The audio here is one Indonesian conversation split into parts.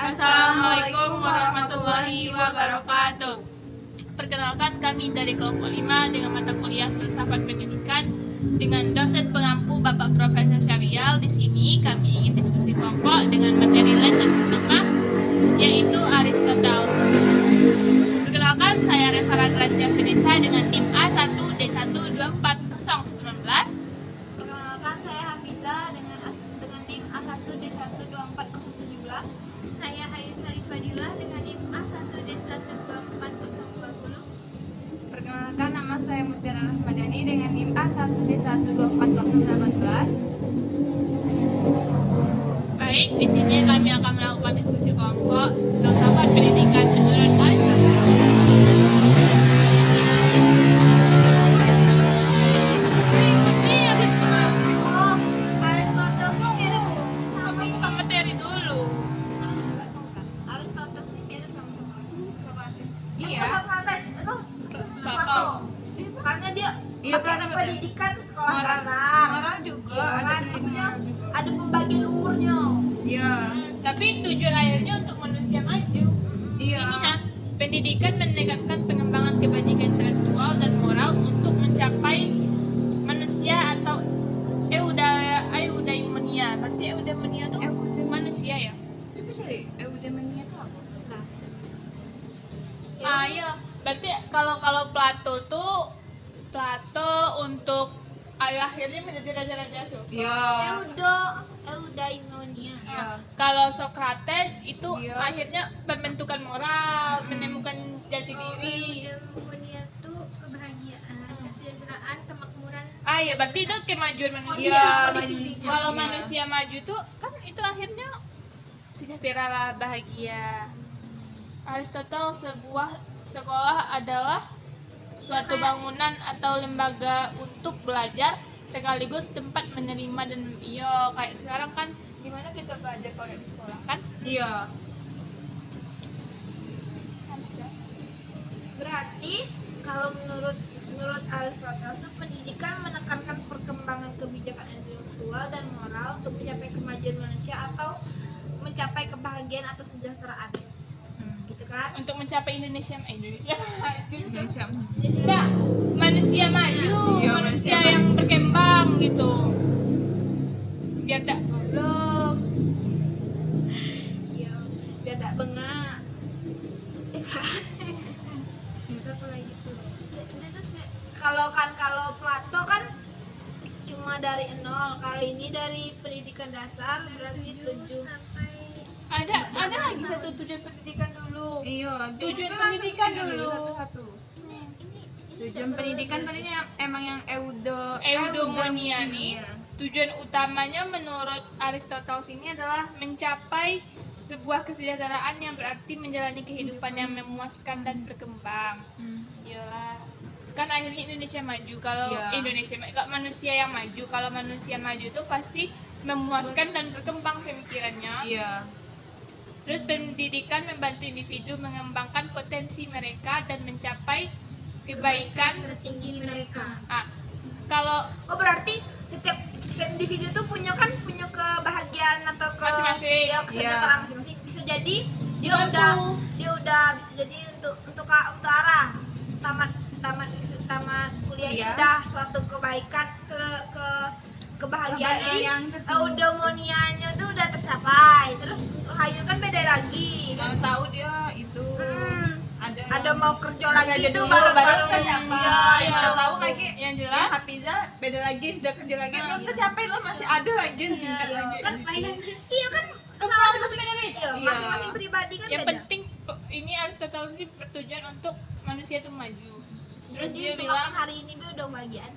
Assalamualaikum warahmatullahi wabarakatuh. Perkenalkan, kami dari kelompok 5 dengan mata kuliah Filsafat Pendidikan dengan dosen pengampu Bapak Profesor Syarial. Di sini kami ingin diskusi kelompok dengan materi lesson 5 yaitu Aristoteles. Perkenalkan, saya Revara Gracia Vanessa dengan NIM A1D1240019. Perkenalkan, saya Hafiza dengan NIM A1D1240017. Saya Hayu Sarifadilah dengan NIM A1D1240020. Perkenalkan, nama saya Mutiara Rahmadani dengan NIM A1D1240018. Baik, di sini kami akan melakukan diskusi kelompok Filsafat Pendidikan menurut Aristoteles. Aristoteles tuh mirip Aku buka materi dulu. Aristoteles ini mirip sama Socrates. Iya. Socrates itu Plato. Karena dia Iya, pakai Plato. pendidikan sekolah Moral. dasar. Moral juga Iya, ada kan? pendidikan. Maksudnya ada pembagian umurnya. Iya. Tapi tujuan akhirnya untuk manusia maju. Iya. Ini kan pendidikan meningkatkan pengembangan kebajikan intelektual dan moral untuk mencapai manusia atau eudaimonia. Berarti eudaimonia itu manusia ya? Coba cari eudaimonia itu apa? Ah iya. Berarti kalau Plato untuk akhirnya menjadi raja-raja filsuf. Iya. Eudaimonia. Iya. Kalau Socrates itu Iya. akhirnya pembentukan moral, menemukan jati diri. Eudaimonia itu kebahagiaan, kesejahteraan, kemakmuran. Ah ya, berarti itu kemajuan manusia. Iya, kondisi. Kalau Iya. manusia maju tuh kan itu akhirnya sejahtera lah, bahagia. Aristoteles, sebuah sekolah adalah suatu bangunan atau lembaga untuk belajar sekaligus tempat menerima dan kayak sekarang kan gimana kita belajar kalau di sekolah kan? Iya. Berarti kalau menurut Aristoteles itu pendidikan menekankan perkembangan kebijakan intelektual dan moral untuk mencapai kemajuan manusia atau mencapai kebahagiaan atau kesejahteraan. Gitu kan? Untuk mencapai Indonesia. Indonesia. Enggak, manusia maju, Iya, manusia manusia yang maju. berkembang gitu. Biar tak goblok. Iya, biar tak bengak. Itu apa lagi tuh? Terus kalau Plato kan cuma dari 0. Kalau ini dari pendidikan dasar berarti 7. Sampai Ada lagi satu tujuan pendidikan dulu. Iya. Tujuan Itu pendidikan langsung dulu. satu-satu. Tujuan pendidikan tadinya emang yang Eudaimonia nih. Iya. Tujuan utamanya menurut Aristoteles ini adalah mencapai sebuah kesejahteraan yang berarti menjalani kehidupan yang memuaskan dan berkembang. Iyalah. Kan akhirnya Indonesia maju. Kalau Iya. manusia yang maju, kalau manusia maju itu pasti memuaskan dan berkembang pemikirannya. Iya. Terus pendidikan membantu individu mengembangkan potensi mereka dan mencapai kebaikan. tertinggi mereka. Kalau Oh, berarti setiap individu tuh punya kebahagiaan atau Masing-masing. kesejahteraan masing-masing. Bisa jadi dia Betul. udah bisa jadi untuk arah tamat kuliah Iya. udah suatu kebaikan kebahagiaan Kebahagiaan ini yang tertinggi. eudaimonianya tuh udah tercapai. Terus Hayu kan beda lagi. Mau tahu dia itu Ada mau kerja lagi kerja tuh dulu, baru baru tercapai. Iya, Udah tahu lagi yang yang jelas Hafiza beda lagi, udah kerja lagi belum tercapai loh, masih ada lagi tingkat lagi. Kan payah. Iya kan masing-masing iya, Iya. masing-masing pribadi kan yang beda. penting ini Aristoteles ini bertujuan untuk manusia itu maju. Terus Jadi dia untuk bilang hari ini gue udah bahagiaan.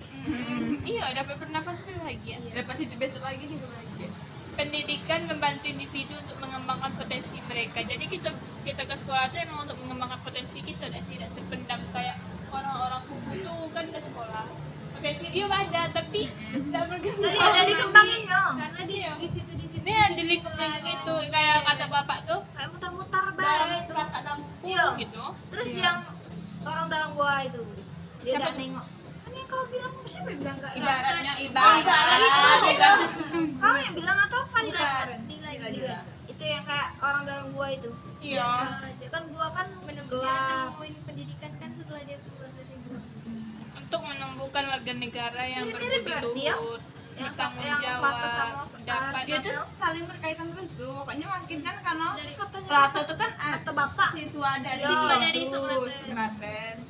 iya dapat bernafas itu bahagia. Ya pasti besok lagi juga lagi. Pendidikan membantu individu untuk mengembangkan potensi mereka. Jadi kita ke sekolah itu emang untuk mengembangkan potensi kita dan tidak terpendam kayak orang-orang kubu tuh kan ke sekolah. Potensi dia ada tapi tidak berkembang. Jadi ada dikembanginnya. Karena di situ Ini yang di lingkungan itu kayak kata bapak tuh Kayak mutar-mutar dalam baik. serat ada kumpul Iya. gitu. Terus Iya. yang orang dalam gua itu dia Siapa udah tuh? nengok. Kan yang kau bilang siapa yang bilang enggak? Ibaratnya ibarat. Kau yang bilang atau Fadila? Dila. Itu yang kayak orang dalam gua itu. Iya. Ya kan gua kan Dia gelap. nemuin pendidikan kan setelah dia keluar dari gua. Untuk menumbuhkan warga negara yang Ini mirip berbudi berarti ya? luhur, Yang bertanggung yang Plato sama jawab, dapat Dia tuh saling berkaitan terus tuh. Pokoknya makin kan karena Dari Plato tuh kan atau bapak. siswa dari Iya. Siswa dari Socrates. Socrates.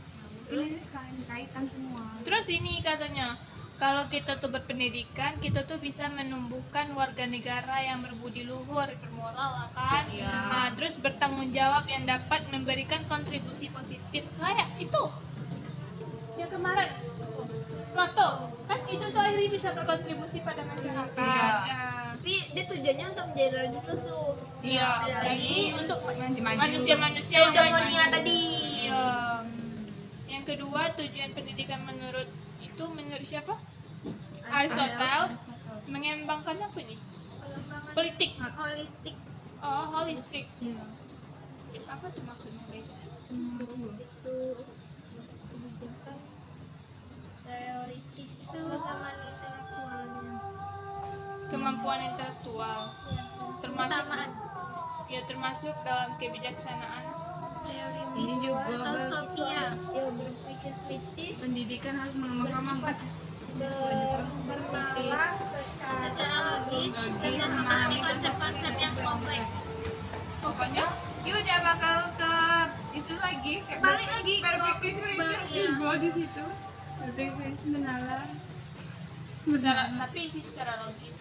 Ini saling berkaitan semua. Terus ini katanya, kalau kita tuh berpendidikan, kita tuh bisa menumbuhkan warga negara yang berbudi luhur, bermoral lah kan. Iya. Nah, terus bertanggung jawab yang dapat memberikan kontribusi positif. Kayak itu. Yang kemarin Plato, kan itu tuh akhirnya bisa berkontribusi pada masyarakat. Iya. Nah, Tapi dia tujuannya untuk menjadi raja filsuf. iya, Beda jadi lagi. untuk Maju. manusia-manusia Yang yang udah maju. Monia tadi. Iya. Yang kedua, tujuan pendidikan menurut siapa? Aristoteles mengembangkan apa nih? pengembangan Politik. holistik. Oh, holistik. Iya. Apa tuh maksudnya, guys? Itu kebijakan teoritis. Pengalaman intelektualnya. Kemampuan intelektual, termasuk Utamaan termasuk dalam kebijaksanaan. teori Ini juga atau Sofia. Dia berpikir kritis, Pendidikan harus mengembangkan bernalar secara Secara logis dan Logis, memahami memahami konsep-konsep yang kompleks. Pokoknya dia udah bakal ke itu lagi kayak Balik lagi ke- berpikir kritis iya. juga di situ. Berpikir kritis mendalam. Tapi ini secara logis.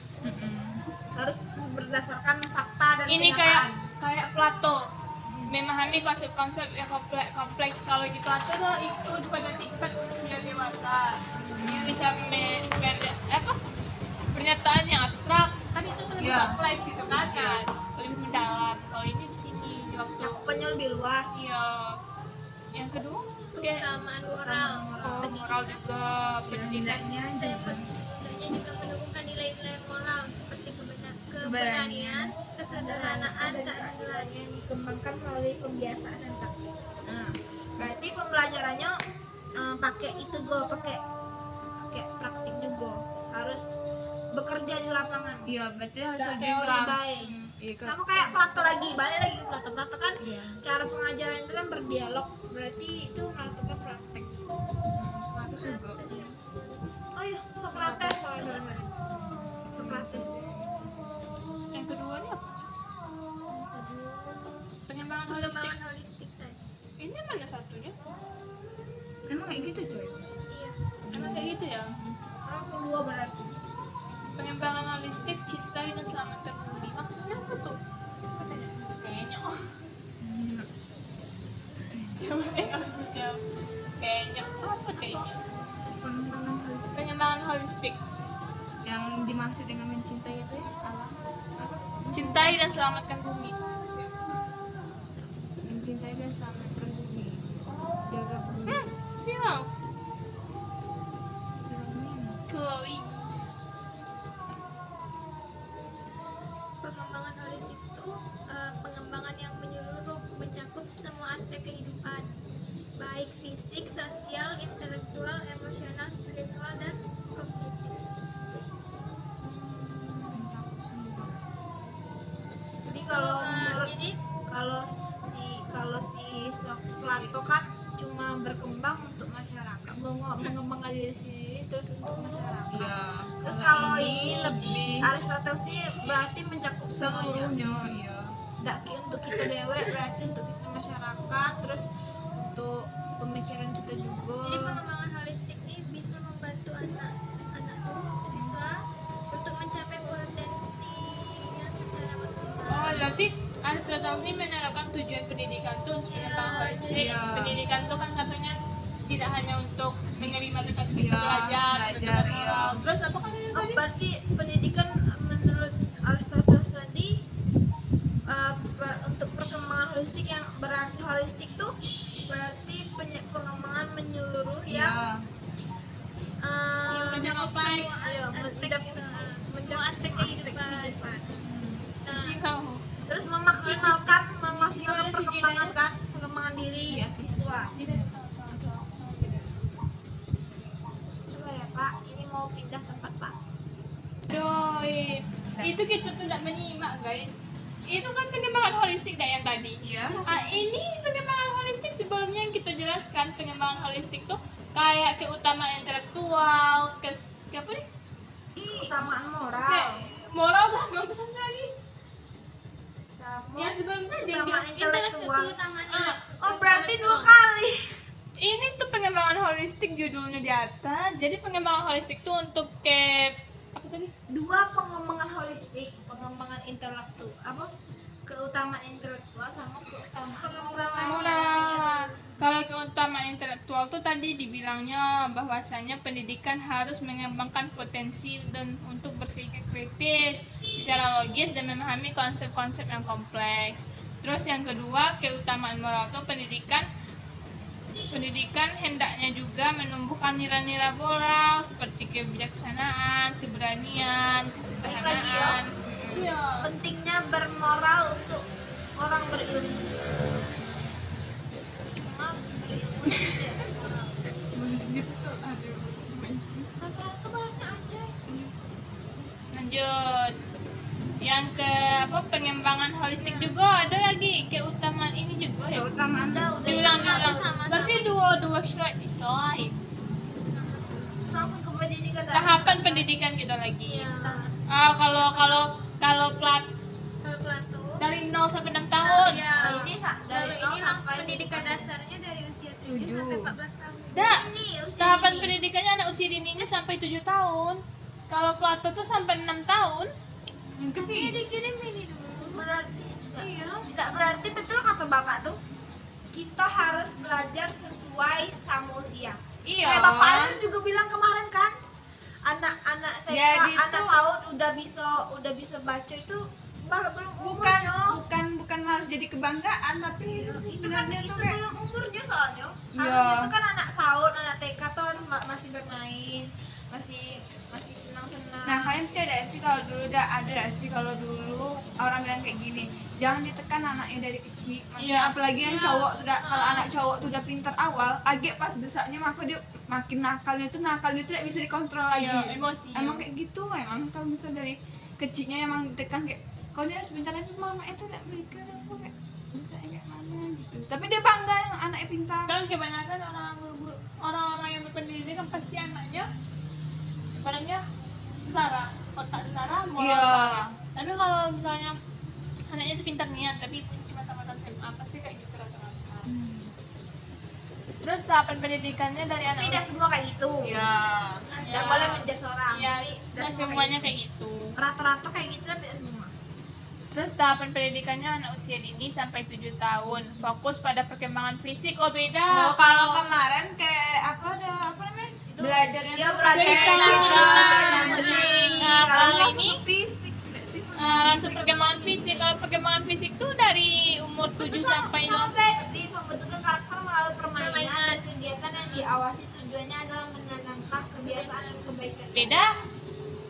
harus berdasarkan fakta dan Ini kenyataan. kayak Plato memahami konsep-konsep yang kompleks. Kalau di Plato tuh itu pada tingkat usia dewasa dia bisa pernyataan yang abstrak kan itu tuh lebih Iya. kompleks itu kan lebih mendalam. Kalau ini di sini di waktu Cakupannya lebih luas. iya. Yang kedua kayak Keutamaan moral. moral juga pendidikan. Hendaknya juga Tentunya juga menumbuhkan nilai-nilai moral seperti keberanian, kesederhanaan, keadilan. yang dikembangkan melalui pembiasaan dan praktik. Nah, berarti pembelajarannya pakai itu pakai praktik juga. Harus bekerja di lapangan. iya berarti harus Nggak lebih teori paham. baik. Iya kan. Sama kayak Plato lagi, balik lagi ke Plato. Plato kan Iya. cara pengajaran itu kan berdialog, berarti itu melakukan praktek. Socrates juga. Oh iya, Socrates, sorry. Socrates. Yang kedua ini apa? Pengembangan holistik. Pengembangan holistik tadi. Ini mana satunya? Emang kayak gitu coy. Iya. Emang kayak gitu ya? Langsung dua berarti. Pengembangan holistik, cintai dan selamatkan bumi. Maksudnya apa tuh? Kayaknya coba aku jawab. Kayaknya apa kayaknya? Pengembangan holistik. Pengembangan holistik, Yang dimaksud dengan mencintai itu ya alam. cintai dan selamatkan bumi. Mencintai dan selamatkan bumi. Jaga bumi. Silau, Silamin. Chloe. Pengembangan holistik itu pengembangan yang menyeluruh, mencakup semua aspek kehidupan, baik fisik, sosial, intelektual, emosional, spiritual, dan kognitif. Mencakup semua. Jadi kalau Eh, menurut jadi kalau si Plato kan cuma berkembang untuk masyarakat, mengembangkan diri sendiri terus untuk masyarakat. Iya. Terus kalau ini ini lebih Aristoteles ini berarti mencakup semuanya. seluruhnya, iya. Nggak untuk kita dewe, berarti untuk kita masyarakat, terus untuk pemikiran kita juga. Jadi pengembangan holistik ini bisa membantu anak-anak siswa untuk mencapai potensinya secara maksimal. Oh, berarti Aristoteles ini menerapkan tujuan pendidikan tuh untuk Iya, pengembangan holistik. iya. Pendidikan tuh kan katanya tidak hanya untuk menerima tetapi Iya, belajar, belajar, iya. moral. Terus apa kan itu Oh, tadi? berarti pendidikan menurut Aristoteles tadi untuk perkembangan holistik yang berarti holistik tuh berarti pengembangan menyeluruh yang mencakup iya, mencakup semua aspek kehidupan. Nah, Silau. terus memaksimalkan perkembangan kan pengembangan diri siswa. Coba ya Pak, ini mau pindah tempat Pak. Doi, itu kita tuh tidak menyimak guys. itu kan pengembangan holistik dah yang tadi. Iya. Ini pengembangan holistik sebelumnya yang kita jelaskan. Pengembangan holistik tuh kayak keutamaan intelektual, ke apa nih? Keutamaan moral. Kayak moral sama apa satu lagi? Sama Yang sebelumnya keutamaan intelektual. keutamaan Oh, berarti 2 kali. Ini tuh pengembangan holistik judulnya di atas. Jadi pengembangan holistik tuh untuk ke apa tadi? 2 pengembangan holistik, pengembangan intelektual, apa? Keutamaan intelektual sama keutamaan Moral. Kalau keutamaan intelektual tuh tadi dibilangnya bahwasanya pendidikan harus mengembangkan potensi dan untuk berpikir kritis secara logis dan memahami konsep-konsep yang kompleks. Terus yang kedua, keutamaan moral tuh pendidikan hendaknya juga menumbuhkan nilai-nilai moral seperti kebijaksanaan, keberanian, kesederhanaan. Iya. pentingnya bermoral untuk orang berilmu. Maaf, berilmu tidak bermoral. Rata-rata banyak aja. Lanjut. Yang ke apa pengembangan holistik juga ada lagi keutamaan ini juga ya. Keutamaan Diulang. sama-sama. Berarti dua slide. Langsung ke pendidikan dasar. Tahapan pendidikan kita lagi. Iya. Kalau plat Kalau Plato dari 0 sampai 6 tahun. ya, Nah, ini dari kalau 0 ini sampai pendidikan dasarnya dari usia 7 sampai 14 tahun. Dah. ini usia Tahapan dini. pendidikannya anak usia dininya sampai 7 tahun. Kalau Plato tuh sampai 6 tahun. Iya, dikirim ini dulu. Berarti Iya. tidak berarti betul kata bapak tuh kita harus belajar sesuai sama usia. Iya. Kayak bapak Alin juga bilang kemarin kan, anak-anak TK, Jadi anak tuh- PAUD udah bisa baca itu belum umurnya. bukan harus jadi kebanggaan, tapi Itu kan sebenarnya itu tuh kayak belum umurnya soalnya. Iya. Harusnya itu kan anak PAUD, anak TK tuh masih bermain, masih senang-senang. nah kalian tidak sih kalau dulu kalau dulu orang bilang kayak gini, jangan ditekan anaknya dari kecil. Maksudnya Iya. apalagi yang cowok tuh kalau anak cowok tuh udah pintar awal, agak pas besarnya maka dia makin nakalnya tidak bisa dikontrol lagi. Iya, emosi. Emang kayak gitu emang kalau misalnya dari kecilnya emang ditekan kayak kau dia harus pintar, tapi mama itu tidak mikir aku kayak bisa kayak mana gitu. Tapi dia bangga yang anaknya pintar. Kan kebanyakan orang-orang yang berpendidikan pasti anaknya ibaratnya setara, otak setara, moral Iya. setara. Tapi kalau misalnya anaknya itu pintar niat tapi cuma tamat SMA pasti kayak gitu rata-rata. Terus tahapan pendidikannya dari anak Tidak semua kayak gitu. Iya. Tidak boleh menjudge orang. Iya, Tapi tidak dan semua semuanya kayak kayak gitu. gitu. Rata-rata kayak gitu tapi tidak semua. Terus tahapan pendidikannya anak usia dini sampai 7 tahun. Fokus pada perkembangan fisik. Oh beda. Oh, kalau kemarin kayak apa namanya? Itu Belajarnya dia tuh belajar cerita, dancing. Nah, kalau langsung ini ke fisik enggak sih? langsung perkembangan fisik. Kalau perkembangan fisik tuh dari umur 7 sampai 8. Tapi pembentukan karakter melalui permainan dan kegiatan yang diawasi tujuannya adalah menanamkan kebiasaan dan kebaikan. Beda.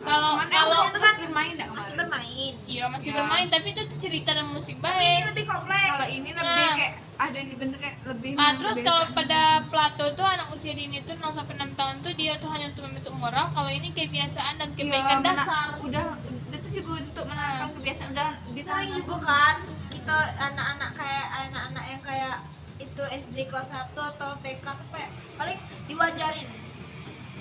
Kalau maksudnya itu kan bermain enggak masih kemarin? bermain. iya masih Ya. bermain tapi itu tuh cerita dan musik Tapi ini baik. lebih kompleks. Kalau ini lebih Nah. kayak ada yang dibentuk kayak lebih Terus kalau pada Plato tuh anak usia dini tuh 0 sampai 6 tahun tuh dia tuh hanya untuk membentuk moral. Kalau ini kebiasaan dan kebaikan dasar. udah itu juga untuk menanamkan kebiasaan udah Sering juga kan kita anak-anak kayak anak-anak yang kayak itu SD kelas 1 atau TK tuh kayak paling diwajarin.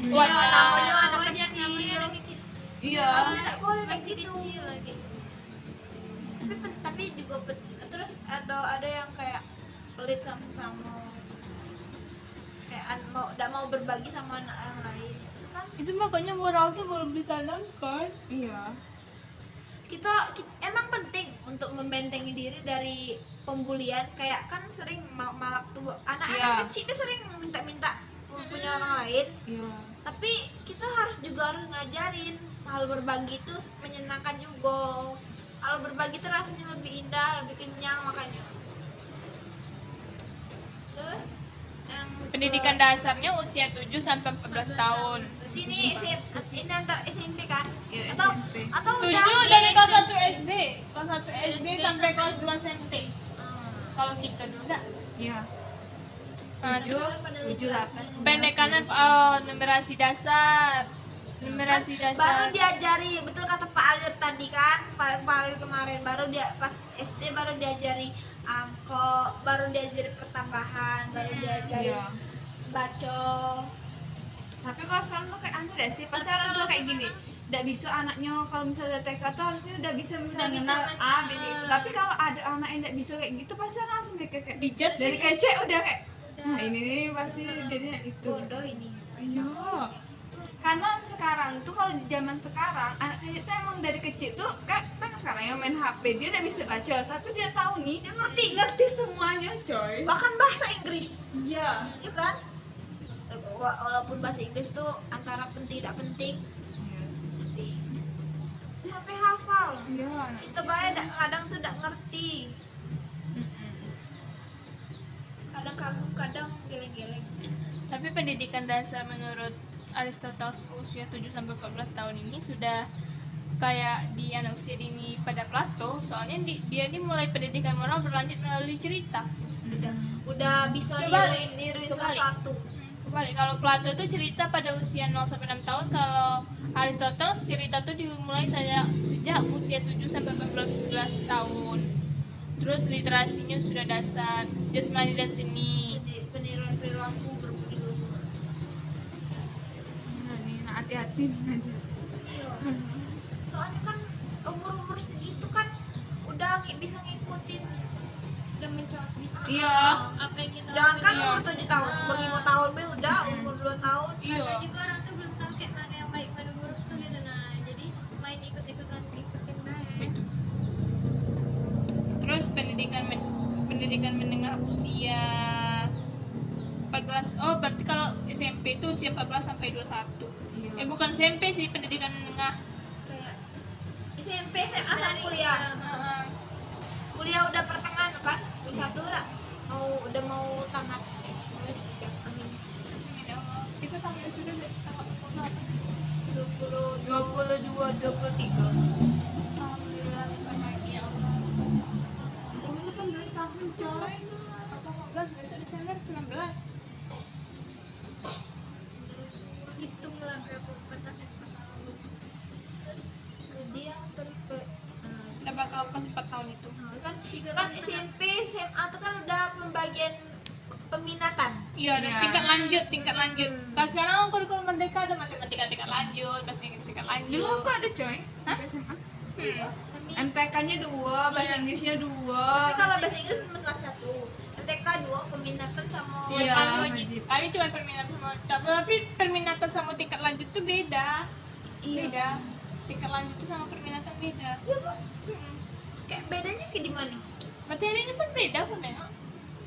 Wah, namanya anak wajar, kecil. namanya anak kecil. iya. Harusnya tidak boleh kayak Masih gitu. kecil lagi. Tapi juga terus ada yang kayak pelit sama sesama. Kayak tidak mau berbagi sama anak yang lain. Itu kan itu makanya moral tuh belum ditanamkan. Iya. kita emang penting untuk membentengi diri dari pembulian. Kayak kan sering malak tuh anak-anak Iya. kecil tuh sering minta-minta punya orang lain. Iya. Tapi kita harus ngajarin hal berbagi itu menyenangkan juga. Kalau berbagi itu rasanya lebih indah, lebih kenyang makanya. Terus yang Pendidikan dasarnya usia 7 sampai 14 tahun. berarti ini antar SMP kan? Iya, atau SMP. atau 7 udah dari kelas 1 SD. Kelas 1 SD sampai kelas 2 SMP. Kalau kita dulu enggak. Iya. Nah, 7, terus 7, 8. pendekanan numerasi dasar. numerasi Baru dasar. diajari, betul kata Pak Alir tadi kan, Pak Alir kemarin baru dia pas SD baru diajari angka, baru diajari pertambahan, baru diajari Iya. baca. Tapi kalau sekarang tuh kayak anu deh sih, pasti orang tua kayak gini. Udah bisa anaknya kalau misalnya TK tuh harusnya udah bisa misalnya bisa kenal baca. A, B, C itu. Tapi kalau ada anak yang nggak bisa kayak gitu, pasti orang langsung mikir kayak Dijudge dari sih. kecil udah kayak, nah ini nih pasti jadinya itu. Bodoh ini. Iya. Karena sekarang tuh kalau di zaman sekarang anak kecil tuh emang dari kecil tuh kan sekarang yang main HP dia udah bisa baca, tapi dia tahu nih dia ngerti semuanya coy. Bahkan bahasa Inggris, Iya. ya kan? Walaupun bahasa Inggris tuh antara penting tidak penting, sampai hafal. Iya. Itu bae kadang tuh tidak ngerti. Kadang kagum, kadang geleng-geleng. Tapi pendidikan dasar menurut Aristoteles usia 7 sampai 14 tahun ini sudah kayak di anak usia dini pada Plato, soalnya dia ini mulai pendidikan moral berlanjut melalui cerita. Udah bisa Kebalik. niruin Kebalik. sesuatu. Kembali, kalau Plato itu cerita pada usia 0 sampai 6 tahun, kalau Aristoteles cerita tuh dimulai sejak usia 7 sampai 14 tahun. Terus literasinya sudah dasar, jasmani dan seni. Jadi peniruan perilaku berbudi luhur. Nah, nih, nah hati-hati nih aja. Iya. Soalnya kan umur-umur segitu kan udah bisa ngikutin. Udah mencoba bisa Iya. apa yang kita Jangan kan Iya. umur 7 tahun, umur 5 tahun be udah, umur 2 tahun. Iya. Karena juga orang tuh belum tahu kayak mana yang baik mana buruk tuh gitu, nah jadi main ikutin baik. Betul. Terus pendidikan menengah usia 14. Oh, berarti kalau SMP itu usia 14 sampai 21. Iya. Bukan SMP sih, pendidikan menengah. Kayak SMP, SMA sampai kuliah. Heeh. Kuliah udah pertengahan kan? 21 udah mau tamat. Wes, ya, amin. Kita tanggal sudah tanggal 22, 23. Alhamdulillah, bukan lagi ya Allah. Kamu 18 tahun coy. 18 besok Desember 19. Hitunglah berapa tahun. Jadi yang Udah bakal pas 4 tahun itu. kan SMP, SMA tuh kan udah pembagian peminatan. Iya, ada Iya. tingkat lanjut. Kalau sekarang kurikulum merdeka ada matematika tingkat lanjut, bahasa Inggris tingkat Dulu lanjut. aku ada coy. Hah? Di SMA. Hmm. MTK-nya 2, bahasa Iya. Inggrisnya 2. Tapi kalau bahasa Inggris cuma 1, MTK 2, peminatan sama Iya, Iya, kami wajib. wajib. Kami cuma perminatan sama, tapi perminatan sama tingkat lanjut tuh beda. Iya. Beda. Tingkat lanjut tuh sama perminatan beda. Iya, Pak. Kayak bedanya kayak di mana? Materinya pun beda pun ya.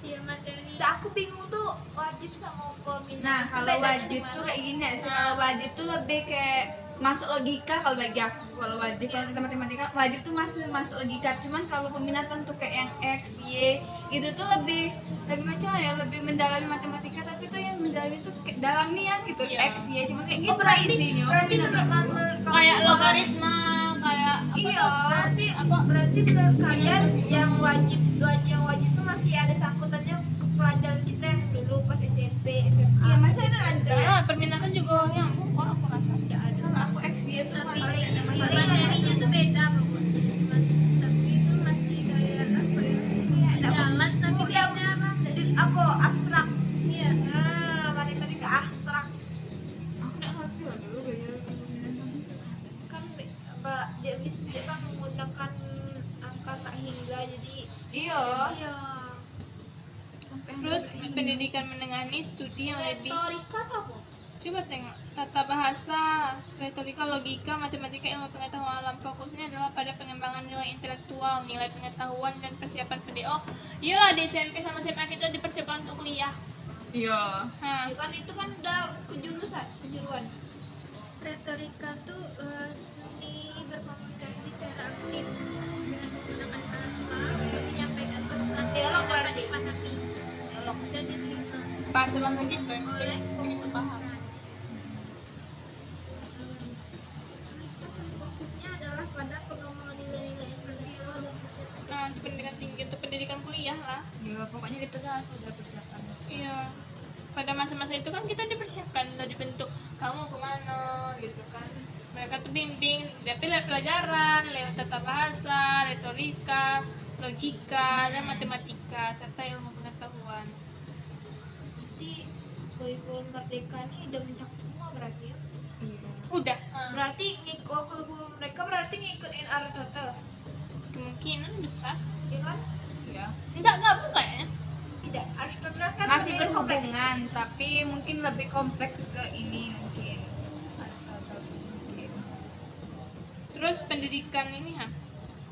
Iya materi. Nah, aku bingung tuh wajib sama peminatan. Nah, kalau bedanya wajib di tuh mana? kayak gini ya sih. Kalau wajib tuh lebih kayak masuk logika kalau bagi aku. Kalau wajib kalau kita matematika wajib tuh masuk logika. Cuman kalau peminatan tuh kayak yang X, Y gitu tuh lebih macam mana ya, lebih mendalami matematika, tapi tuh yang mendalami tuh kayak dalam niat gitu. Iya. X, Y cuma kayak gitu Oh, berarti isinya. berarti Peminatan. menurut kamu Kayak logaritma, kayak apa Iya. tuh? berarti Apa? berarti menurut kalian yang wajib tuh masih ada sangkutannya ke pelajaran kita yang dulu pas SMP, SMA. Iya, masih ada. Ah, perminatan juga nyambung kok aku rasa. Udah ada. Kalau aku X, Y tuh Tapi paling materinya tuh beda pokoknya. Tapi itu masih kayak apa ya? Kayak jalan tapi Udah. beda apa? Apa abstrak? Iya. Nah, matematika abstrak aku nggak ngerti lah dulu belajar peminatan. kan dia kan menggunakan angka tak hingga jadi Iya. Iya. Terus pendidikan menengah ini studi yang lebih. retorika tuh apa? Coba tengok, tata bahasa, retorika, logika, matematika, ilmu pengetahuan alam. Fokusnya adalah pada pengembangan nilai intelektual, nilai pengetahuan, dan persiapan pendidik. Oh, iyalah di SMP sama SMA kita dipersiapkan untuk kuliah. Iya. Nah, Ya kan itu kan udah kejuruan. Retorika tuh seni berkomunikasi secara aktif dengan menggunakan bahasa untuk menyampaikan pesan Dialog yang dapat berarti. dipahami Dialog. dan diterima bahasa langsung gitu yang oleh penting kita paham. Fokusnya adalah pada pengembangan nilai-nilai intelektual dan persiapan. Nah, untuk pendidikan tinggi, untuk pendidikan kuliah lah. Ya pokoknya kita harus ada persiapan. Iya. pada masa-masa itu kan kita dipersiapkan, udah dibentuk kamu kemana gitu kan. Mereka tuh bimbing, tapi lewat pelajaran, lewat tata bahasa, retorika, logika, dan matematika, serta ilmu pengetahuan. Berarti kurikulum merdeka ini udah mencakup semua berarti ya? Udah, Berarti kurikulum mereka berarti ngikutin Aristoteles, kemungkinan besar. ya kan? Iya. Enggak bukan kayaknya. Tidak, Aristoteles kan Masih lebih kompleks. berhubungan, tapi mungkin lebih kompleks ke ini mungkin. Aristoteles mungkin. Terus pendidikan ini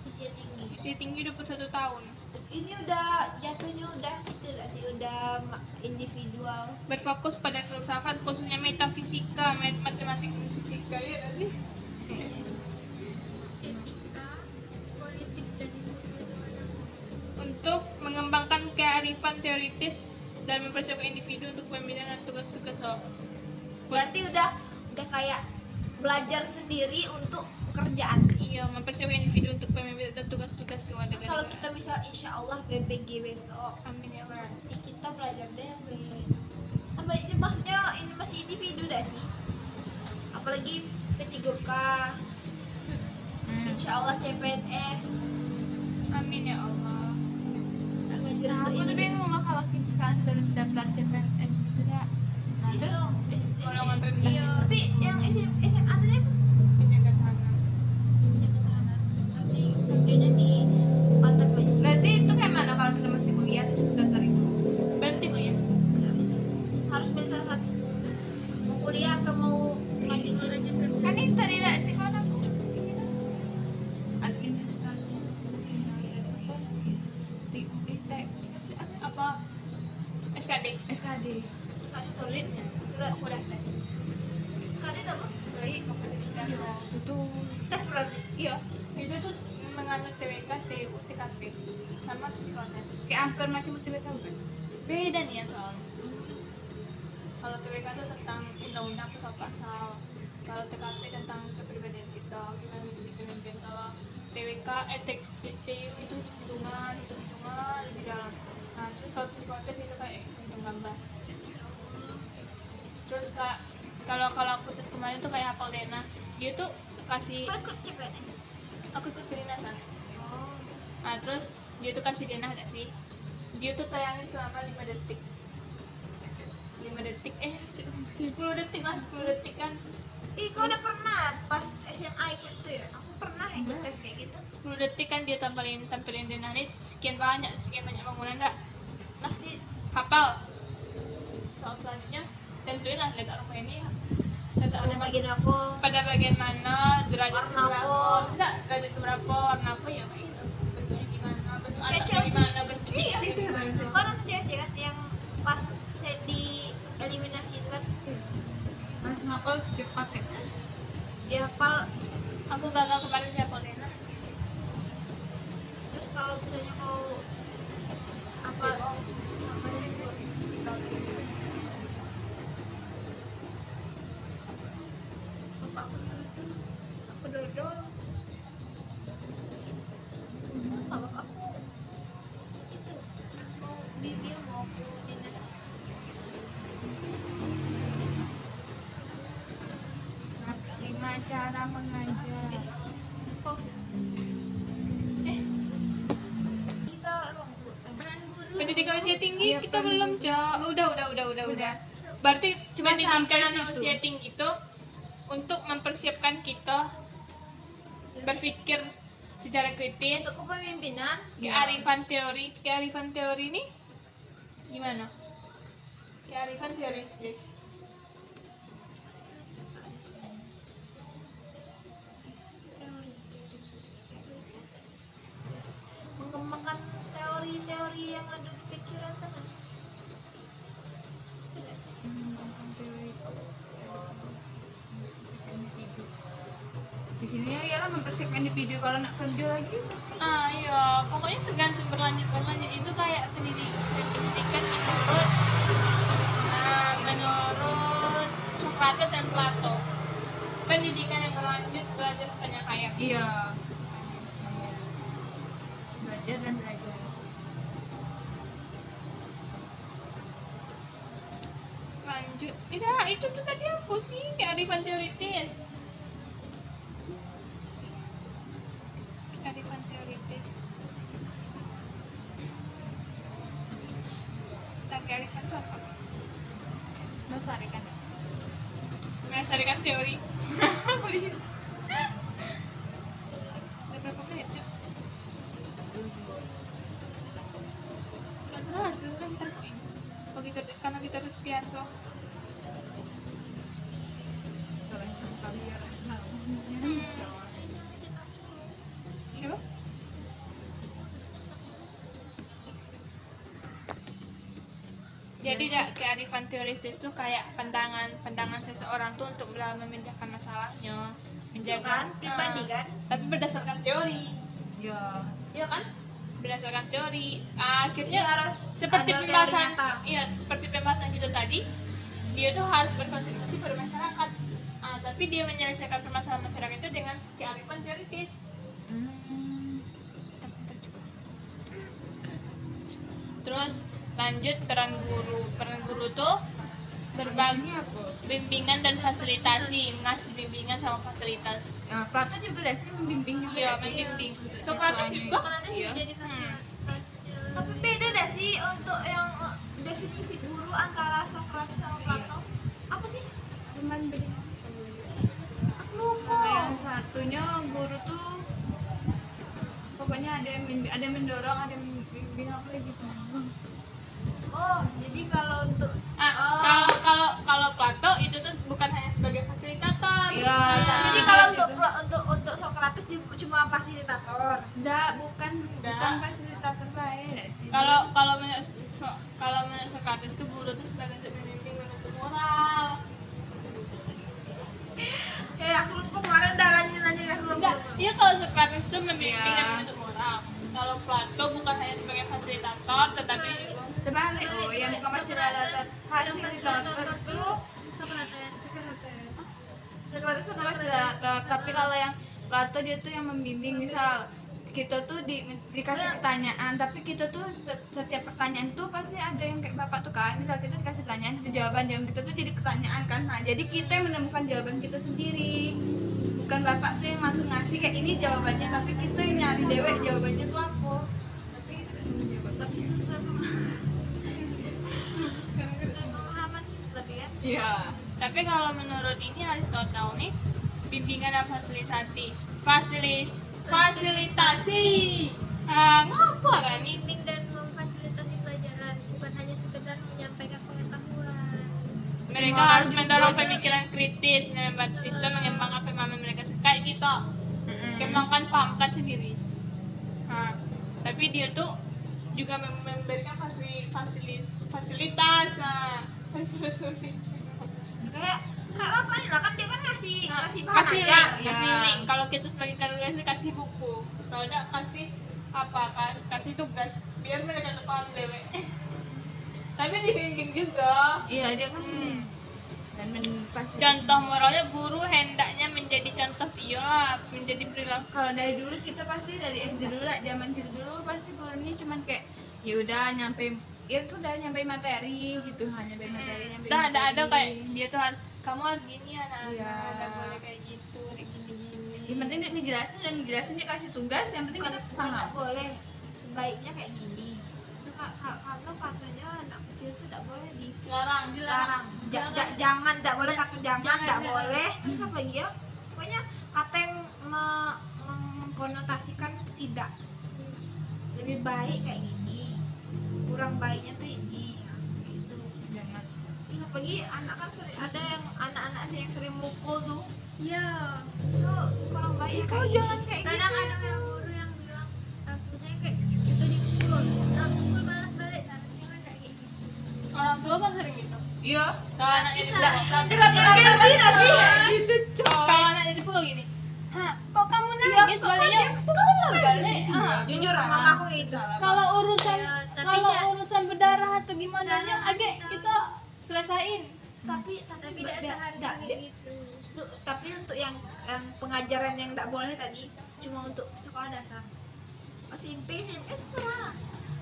Usia tinggi. usia tinggi 21 tahun. Ini udah jatuhnya udah itu udah sih udah individual. Berfokus pada filsafat, khususnya metafisika, matematik dan fisika, ya nggak sih? Etika, politik dan kehidupan. Untuk mengembangkan kearifan teoritis dan mempersiapkan individu untuk pembinaan dan tugas-tugas Berarti udah kayak belajar sendiri untuk pekerjaan. iya, mempersiapkan individu untuk pembinaan dan tugas-tugas kewarganegaraan. Kalau kita bisa insya Allah BPG besok, amin ya Allah. nanti kita belajar DW. Apa ini maksudnya ini masih individu dah sih. Apalagi P3K, insya Allah CPNS. Amin ya Allah. Kita belajar Nah, untuk aku tuh ini. bingung lah kalau kita sekarang sudah daftar CPNS gitu ya. Nah, terus Besok Golongan SD. rendah. Iya. Tapi yang SMA tadi apa? Penjaga tahanan. Penjaga tahanan. Nanti kerjanya di kantor polisi. berarti itu kayak mana kalau kita masih kuliah terus daftar itu? Berarti lo ya? Nggak bisa. Harus pilih salah satu. Mau kuliah atau mau lanjutin? Kan ini tadi lah sih kan aku administrasi Apa? SKD. SKD. Sekali Sulit ya? Berat. Aku udah tes. Sekali tak apa? Sulit kompetensi dasar. Itu tuh Tes berarti. Iya, itu tuh menganut TWK, TU, TKP sama psikotes. kayak hampir macam UTBK bukan? Beda nih ya soalnya. Kalau TWK tuh tentang undang-undang pasal-pasal. Kalau TKP tentang kepribadian kita, gimana itu dipimpin. Kalau TWK, TU itu hitungan lebih dalam. Nah, terus kalau psikotes itu kayak hitung gambar. Terus kalau aku tes kemarin tuh kayak hafal Dena, dia tuh kasih Kau ikut CPNS? aku ikut kedinasan. Oh. Nah terus dia tuh kasih denah gak sih? Dia tuh tayangin selama 5 detik 5 detik, 10 detik lah, 10 detik kan. Ih, kau udah pernah pas SMA ikut tuh ya? Aku pernah ikut tes kayak gitu. 10 detik kan dia tampilin denah nih sekian banyak bangunan gak? Pasti Hafal. Soal selanjutnya tentuin lah letak rumah ini ya. Letak ada rumah bagian aku. pada bagian mana, derajat Warna berapa, apa? enggak, derajat berapa, warna apa ya kayak gitu. Bentuknya gimana, bentuk Kayak anaknya cewek-cewek. gimana, bentuknya Iya, gitu. Kau nonton cewek-cewek kan yang pas Sandy eliminasi itu kan? Langsung aku cepat ya. Ya pal. Aku gagal kemarin ya Polena. Terus kalau misalnya kau apa? Bapak aku nyuruh tuh, aku dodol. Sumpah bapak aku itu mau dia mau aku dinas. Lima cara mengajar. Pos. Kita ruang guru. Pendidikan usia tinggi Iya, kita belum, Cok. Udah. Berarti cuma Udah pendidikan sampai anak situ. usia tinggi itu untuk mempersiapkan kita berpikir secara kritis, Untuk kepemimpinan. kearifan teori ini gimana? Kearifan teoritis. Mengembangkan teori-teori yang ada di pikiran kan. Benar sih. Mengembangkan teoritis individu. Di sini ya ialah mempersiapkan individu kalau nak kerja lagi. Ah iya, pokoknya tergantung berlanjut itu kayak pendidikan menurut Socrates dan Plato. Pendidikan yang berlanjut belajar sepanjang hayat. Iya. Belajar dan belajar. Tidak, itu tuh tadi aku sih kearifan teoritis. Kearifan teoritis. Dan kearifan itu apa? Melestarikan. Melestarikan teori. Please. Udah berapa menit, Cuk? Gak terasa, kan ntar kok ini. Kalau kita, karena kita udah biasa. Siapa? Jadi kearifan teoritis itu kayak pandangan seseorang tuh untuk memecahkan masalahnya, menjaga kan pribadi kan. tapi berdasarkan teori, Ya. iya kan? Berdasarkan teori. Jadi Akhirnya harus seperti ada teori pembahasan, nyata. iya seperti pembahasan kita tadi, dia tuh harus berkontribusi pada masyarakat. Tapi dia menyelesaikan permasalahan masyarakat itu dengan kearifan teoritis. Bentar juga. Terus lanjut peran guru tuh berbagi bimbingan dan fasilitasi, ngasih bimbingan sama fasilitas. Ya, Plato juga udah sih membimbing juga Iya, dah sih. membimbing. Untuk Sokrates siswanya. juga. Karena Iya. jadi Tapi beda dah sih untuk yang definisi guru antara Socrates sama Plato. Apa sih? Cuman beda. Aku lupa. Kalau yang satunya guru tuh pokoknya ada yang mendorong, ada yang membimbing apa gitu. Oh, jadi kalau untuk Kalau Plato itu tuh bukan hanya sebagai fasilitator. Iya. jadi Nah, kalau gitu. untuk Socrates cuma fasilitator. Enggak, bukan Nggak. fasilitator lain enggak sih. Kalau menurut Sokrates tuh guru tuh sebagai untuk membimbing menuntut moral. Aku lupa kemarin udah lanjut aku lupa. Enggak, iya kalau Sokrates tuh membimbing Iya. dan menuntut moral. Kalau Plato bukan hanya sebagai fasilitator, tetapi juga Terbalik. Oh, yang bukan fasilitator. Fasilitator tuh Socrates. Sokrates bukan fasilitator, tapi kalau yang Plato dia tuh yang membimbing. Misal kita tuh dikasih pertanyaan, tapi kita tuh setiap pertanyaan tuh pasti ada yang kayak bapak tuh kan. Misal kita dikasih pertanyaan, itu jawaban kita tuh jadi pertanyaan kan. Nah, jadi kita yang menemukan jawaban kita sendiri. Bukan bapak tuh yang langsung ngasih kayak ini jawabannya, tapi kita yang nyari dewek jawabannya tuh apa. Tapi kita nggak nemu jawaban. Tapi susah pemahaman tapi kan. Iya. tapi kalau menurut ini Aristotle nih, bimbingan dan fasilitasi. Ngapa kan nih? Membimbing dan memfasilitasi pelajaran, bukan hanya sekedar menyampaikan pengetahuan. Mereka Moral harus juga. mendorong pemikiran kritis dan membantu siswa mengembangkan pemahaman mereka kayak kita. Kembangkan pahamkan sendiri. Tapi dia tuh juga memberikan fasilitas. Kayak apa nih lah kan dia kan ngasih bahan kasih ajar. link, kasih Ya. link. Kalau kita sebagai karyawan kasih buku, kalau enggak kasih kasih tugas biar mereka tuh paham dewe. Tapi dibimbing juga. Iya, dia kan dan pasti Contoh moralnya guru hendaknya menjadi contoh menjadi perilaku. kalau dari dulu kita pasti dari SD dulu lah, zaman kita dulu pasti gurunya cuman kayak ya udah nyampe materi gitu, hanya nyampe materi nyampe Udah ada materi. kayak dia tuh harus kamu harus gini anak-anak, Iya. nggak boleh kayak gitu, kayak gini-gini. Yang penting dia ngejelasin dia kasih tugas, yang penting kita Bukan paham. nggak boleh, sebaiknya kayak gini. Itu karena katanya anak kecil itu tidak boleh Dilarang. dilarang. Jangan, tidak boleh kata jangan, tidak boleh. Terus apa lagi ya? Pokoknya kata yang mengkonotasikan tidak. Lebih baik kayak gini. Kurang baiknya tuh ini. Nah, gitu. Jangan. Terus apa lagi anak kan ada yang anak-anak sih yang sering mukul tuh. Iya. Itu kurang baik ya Kau kayak jangan gini. kayak Kadang gitu. ada yang guru yang bilang, misalnya kayak kita dipukul, nah pukul balas balik, seharusnya kan kayak gitu. Orang tua kan sering gitu. Iya. Kalau anaknya Bisa. dipukul, Tapi rata-rata Cina sih. Gitu, kalau anaknya dipukul gini, kok kamu nangis baliknya? Pukul balik. Jujur salah. mama aku kayak gitu. Kalau urusan Iya, tapi urusan berdarah atau gimana cara nya, agak kita- kita selesain. Tapi Tapi tidak seharusnya kayak gitu. tapi untuk yang pengajaran yang tidak boleh tadi cuma untuk sekolah dasar. Pas SMP, SMA serah.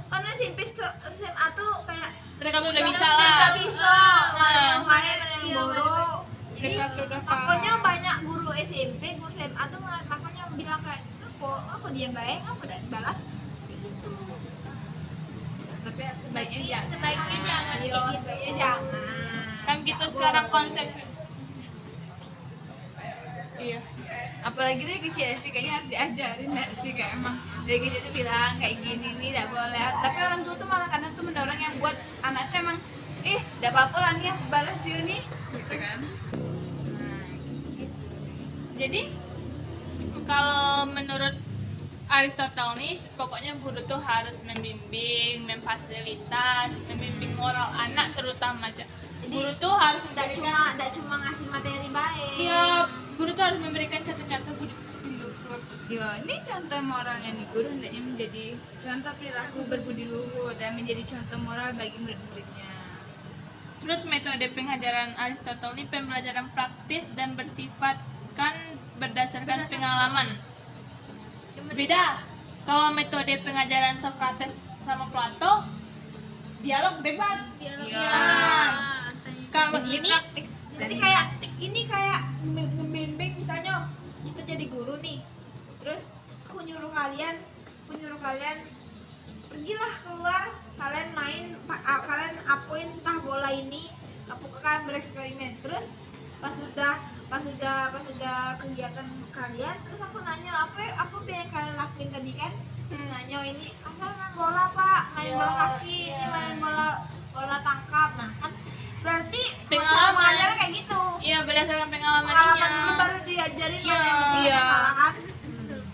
Kan kan SMP SMA tuh kayak mereka tuh udah bisa lah. udah bisa mana yang lain mana yang Iya, boro. Jadi Mereka tuh udah makanya paham. banyak guru SMP, guru SMA tuh makanya bilang kayak apa dia baik, apa dan balas gitu. Tapi ya sebaiknya jangan. Sebaiknya jangan Ayo, kayak gitu. sebaiknya jangan. Kan gitu Nggak sekarang boleh. konsep. Iya. Apalagi dari kecil sih kayaknya harus diajarin nggak sih, kayak emang dari kecil tuh bilang kayak gini nih tidak boleh, tapi orang tua tuh malah kadang tuh mendorong yang buat anak tuh emang tidak apa-apa lah nih aku balas dia nih gitu kan. Jadi kalau menurut Aristoteles, pokoknya guru tuh harus membimbing, membimbing moral anak terutama aja. Jadi, Guru tuh harus Nggak cuma ngasih materi baik. iya, guru tuh harus memberikan contoh-contoh budi pekerti luhur. Ya, ini contoh moralnya nih, guru hendaknya menjadi contoh perilaku berbudi luhur dan menjadi contoh moral bagi murid-muridnya. Terus metode pengajaran Aristoteles ini pembelajaran praktis dan bersifatkan berdasarkan pengalaman. Beda. Kalau metode pengajaran Socrates sama Plato, dialog debat. Dialog Iya. ya. Kalau ini praktis Jadi kayak ini kayak ngebimbing misalnya kita jadi guru nih. Terus aku nyuruh kalian pergilah keluar, kalian main, kalian apain entah bola ini, kalian bereksperimen. Terus pas sudah kegiatan kalian, terus aku nanya apa yang kalian lakuin tadi kan? Terus nanya ini apa main bola pak, main bola kaki, ini main bola tangkap. Nah kan berarti cara Pengalaman. mengajarnya kayak gitu. iya berdasarkan Pengalaman dulu pengalamannya. baru diajarin Iya. mana yang betul Iya. yang salah kan.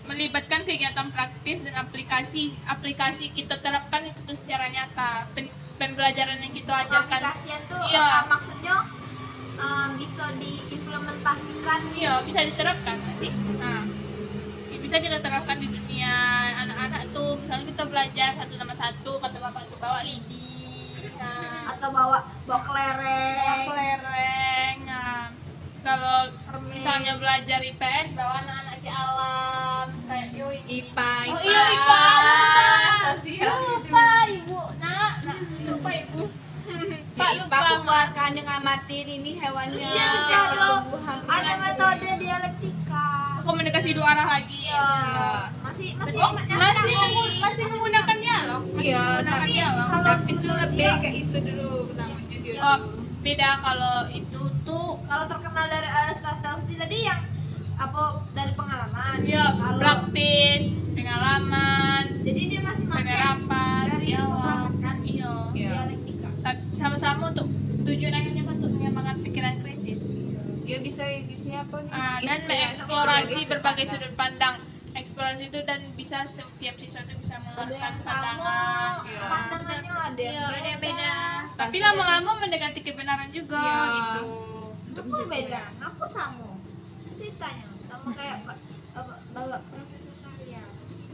Melibatkan kegiatan praktis dan aplikasi kita terapkan itu tuh secara nyata. Pembelajaran yang kita ajarkan Aplikasian tuh Iya. maksudnya bisa diimplementasikan. iya bisa diterapkan nanti. Nah, bisa kita terapkan di dunia anak-anak tuh. Misalnya kita belajar satu sama satu, kata bapak tuh bawa lidi, nah, Atau bawa bawa kelereng. kelereng. Nah, kalau Permen. misalnya belajar IPS bawa anak-anak ke alam kayak yo ini. IPA, Oh iya IPA. sosial. Lupa ibu, nak, lupa ibu. Pak Ya, lupa. IPA keluarkan dengan materi ini hewannya. Terus dia juga yang ada tumbuhan. metode dialektika. Komunikasi dua arah lagi. Iya. Masih Oh, masih menggunakan dialog. Masih Iya, menggunakan tapi dialog. tapi itu lebih kayak itu dulu namanya dia. Oh, beda kalau itu tuh kalau terkenal dari Aristoteles tadi yang apa dari pengalaman. ya Kalau praktis, pengalaman, jadi dia masih pakai penerapan, dari dialog. Socrates kan. Iya. Iya. Dialektika. Sama-sama untuk tujuan akhirnya kan untuk mengembangkan pikiran kritis. Dia bisa isinya apa nih? Dan Inspirasi mengeksplorasi berbagai pandang. sudut pandang. Eksplorasi itu dan bisa setiap siswa itu bisa Ada mengeluarkan yang sama, pandangan. Iya. pandangannya ada Iya, yang ada yang beda. Tapi lama-lama mendekati kebenaran juga Iya. gitu. Aku beda, aku sama. Ceritanya sama kayak bapak Profesor Syariah.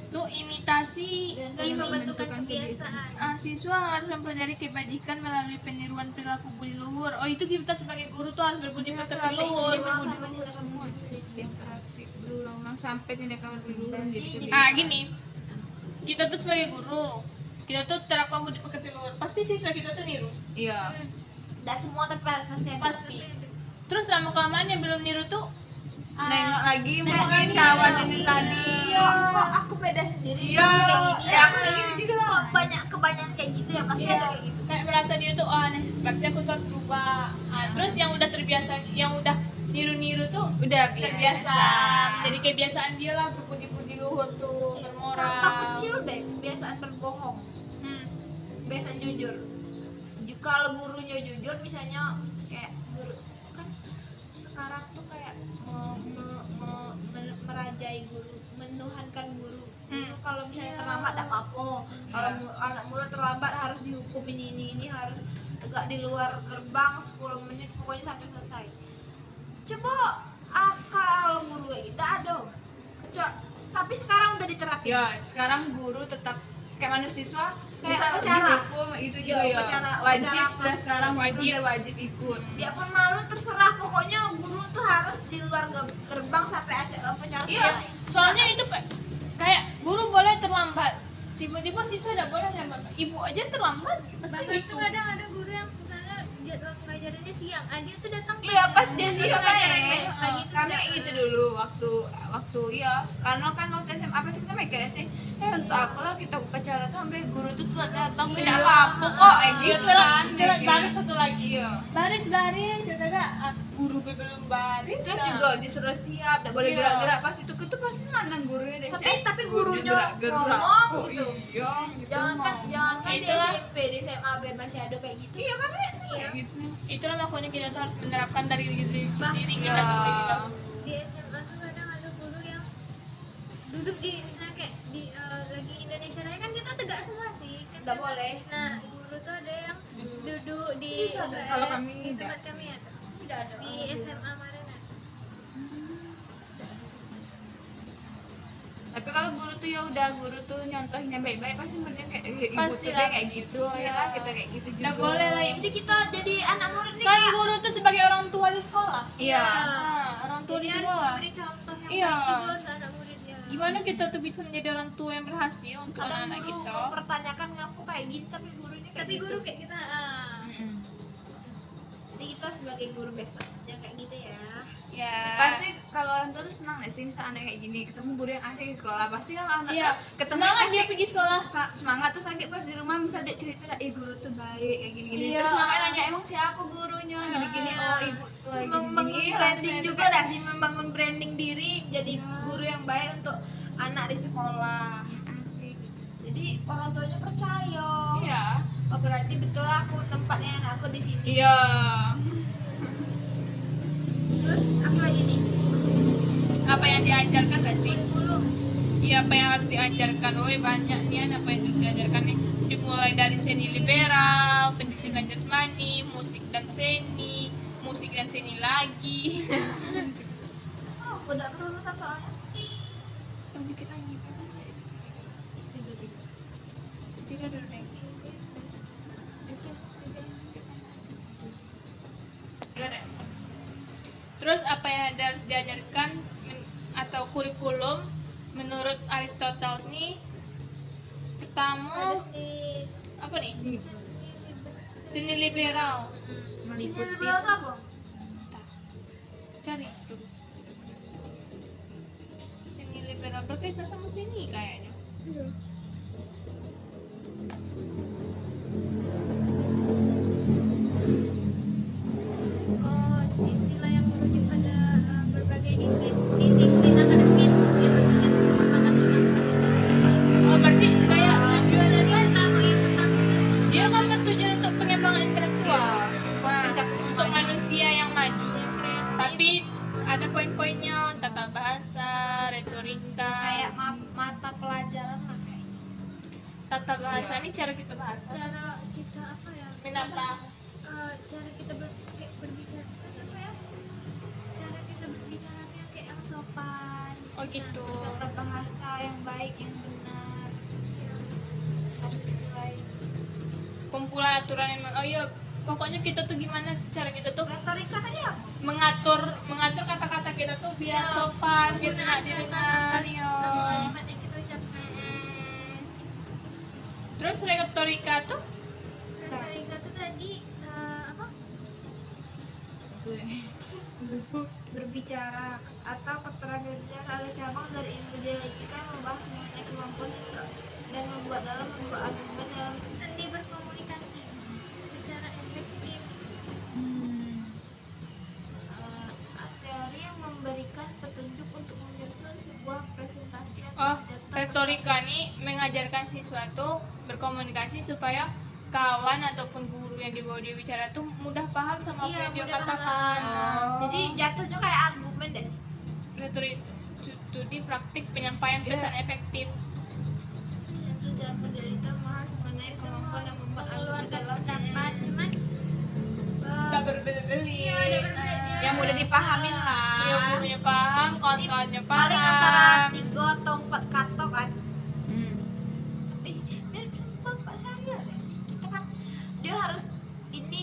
Lu imitasi Dan Dari ini. pembentukan kebiasaan. Siswa harus mempelajari kebajikan melalui peniruan perilaku budi luhur. Oh itu kita sebagai guru tuh harus berbudi pekerti luhur. Semua yang praktik berulang-ulang sampai tindakan berulang jadi Berarti kebiasaan. Gini, kita tuh sebagai guru, kita tuh terapkan budi pekerti luhur. Pasti siswa kita tuh niru, Iya. Tidak semua tapi pasti ada. pasti. Terus lama kelamaan yang belum niru tuh Nengok lagi nengok mungkin lagi. kawan ini tadi. Kok aku beda sendiri? Iya. Kayak gini Ya, aku kayak gitu juga lah. Kok kebanyakan kayak gitu ya pasti Iya. ada kayak gitu. Kayak merasa dia tuh aneh, berarti aku tuh harus berubah. Terus yang udah terbiasa, yang udah niru-niru tuh Udah terbiasa. Jadi kebiasaan dia lah berbudi luhur tuh, bermoral. Contoh kecil deh, kebiasaan berbohong, Hmm. kebiasaan jujur. Kalau gurunya jujur, misalnya kayak guru kan sekarang tuh kayak merajai guru, menuhankan guru. Guru kalau misalnya terlambat tidak apa-apa. Kalau anak murid terlambat harus dihukum ini harus tegak di luar gerbang 10 menit pokoknya sampai selesai. Coba kalau guru kayak gitu ada. Tapi sekarang udah diterapin. Ya, sekarang guru tetap kayak mana siswa Kayak bisa upacara. dihukum itu Iya, juga ya. upacara- Wajib upacara sudah mas. sekarang Wajib. udah wajib ikut. Dia pun malu terserah pokoknya guru tuh harus di luar gerbang sampai acara Iya, selesai. soalnya itu kayak guru boleh terlambat, tiba-tiba siswa tidak boleh lambat. Ibu aja terlambat pasti Bahkan gitu. tuh kadang ada guru yang misalnya jadwal pengajarannya siang, dia tuh datang Iya pas dia jadwal siap pengajaran kayak kayak gitu kami udah. gitu dulu waktu iya karena kan waktu SMA apa sih kita mikir sih untuk apa lah kita upacara tuh sampai guru tuh telat datang Iya. tidak apa-apa kok gitu kan Terus kayak baris gitu. satu lagi. Iya. Baris kata guru belum baris. Terus nah. juga disuruh siap, tidak boleh Iya. gerak-gerak pas itu pasti mana gurunya deh. Tapi gurunya gerak-gerak. ngomong Oh, gitu. Iya, gitu Jangan mau. kan di Itulah. SMP, di SMA masih ada kayak gitu. Iya kan kayak gitu. Itulah makanya kita tuh harus menerapkan dari diri Iya. kita terlebih dahulu. Di SMA tuh kadang ada guru yang duduk di misalnya kayak di lagi Indonesia Raya kan kita tegak semua sih kan Nggak kita- boleh. nah guru tuh ada yang duduk di Bisa dong, UPS, kalau kami di nggak tempat kami ada Tidak ada. di SMA Marena. Tapi kalau guru tuh ya udah guru tuh nyontohnya baik-baik pasti mereka kayak ibu Pasti tuh lah. dia kayak gitu ya kan kita kayak gitu juga. Nggak boleh lah. Jadi kita jadi anak murid nih Kan Kak. guru tuh sebagai orang tua di sekolah. Iya. Nah, orang tua Jadi di harus sekolah. memberi contoh yang Iya. baik juga untuk anak muridnya. Gimana kita tuh bisa menjadi orang tua yang berhasil untuk Kadang anak-anak guru kita? mempertanyakan ngapu kayak gini tapi gurunya kayak Tapi gitu. guru kayak kita Jadi kita sebagai guru besok jangan kayak gitu ya. Ya. Pasti kalau orang tua tuh senang deh sih misalnya anak kayak gini ketemu guru yang asik di sekolah pasti kalau anak Iya. ketemu Semangat yang dia asik, pergi sekolah. semangat tuh sakit pas di rumah misalnya dia cerita guru tuh baik kayak gini-gini Iya. terus makanya nanya emang siapa gurunya gini-gini oh ibu tuh Terus gini-gini membangun branding rasanya tuh juga kayak dah sih, membangun branding diri jadi Iya. guru yang baik untuk anak di sekolah. asik Jadi orang tuanya percaya. iya Oh berarti betul aku tempatnya anakku di sini. iya Terus apa lagi nih? Apa yang diajarkan gak sih? kurikulum. Iya, apa yang harus diajarkan? Oh, banyak nih apa yang harus diajarkan nih. Dimulai dari seni liberal, pendidikan jasmani, musik dan seni lagi. Oh, udah berurutan soalnya. Yang dikit lagi. Tidak dulu deh. Terus apa yang harus diajarkan atau kurikulum menurut Aristoteles nih? Pertama Harus di apa nih? seni Seni liberal. Sini meliputi liberal tuh apa? Cari dulu. Seni liberal berkaitan sama seni kayaknya. Oh, istilah yang merujuk pada berbagai disiplin akademis yang bertujuan untuk mengembangkan kemampuan Oh, berarti kayak tujuannya yang kan pertama dia kan bertujuan untuk pengembangan intelektual. semua mencakup Untuk semuanya. manusia yang maju. kreatif. Tapi ada poin-poinnya, tata bahasa, retorika. Kayak mata pelajaran lah kayaknya. Tata bahasa ini cara kita bahasa. cara kita apa ya? Menata. Cara kita berbicara apa ya? Cara kita berbicara yang kayak yang sopan. Oh gitu. Tata bahasa yang baik, yang benar. Harus sesuai. Kumpulan aturan yang oh iya, pokoknya kita tuh gimana cara kita tuh Retorika tadi apa? mengatur kata-kata kita tuh biar sopan, biar enak didengar. Iya. Kalimat yang kita ucapkan. Terus retorika tuh Retorika itu tadi apa? Berbicara atau keterangan berbicara adalah cabang dari ilmu dialektika yang membahas mengenai kemampuan dan membuat argumen dalam Seni berkomunikasi secara efektif. teori yang memberikan petunjuk untuk menyusun sebuah presentasi atau oh pidato retorika nih mengajarkan siswa tuh berkomunikasi supaya kawan ataupun guru yang dibawa dia bicara tuh mudah paham sama apa Iya, yang dia mudah katakan. paham. Jadi jatuhnya kayak argumen deh sih. Retorika studi praktik penyampaian pesan efektif. Yang tujuan penderita membahas mengenai kemampuan dan membuat argumen Mengeluarkan dalam pendapat, cuman Tak berbelit-belit. Iya, ada berbelit-belit. yang mudah dipahamin lah Iya, gurunya paham, kawan-kawannya paling antara paham. 3 atau 4 kata kan. Hmm. Mirip sama Bapak Syariah deh sih. Kita kan dia harus ini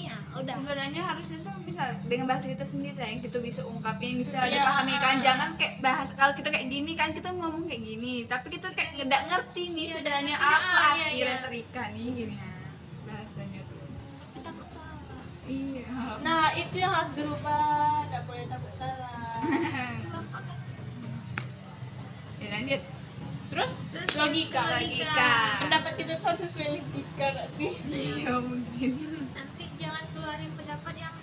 ya, udah. sebenarnya harusnya tuh bisa dengan bahasa kita sendiri lah, yang kita bisa ungkapin, bisa Iya. dipahami kan. Jangan kayak bahasa, kalau kita kayak gini kan kita ngomong kayak gini, tapi kita kayak nggak ngerti nih Iya, sebenarnya iya, apa iya, arti iya. retorika nih gini ya bahasanya tuh. Tapi takut salah. Iya. Nah, itu yang harus dirubah, nggak boleh takut salah. Ya lanjut. Terus Terus logika. Logika. Pendapat kita tuh harus sesuai logika nggak sih? Iya mungkin. Nanti jangan keluarin pendapat yang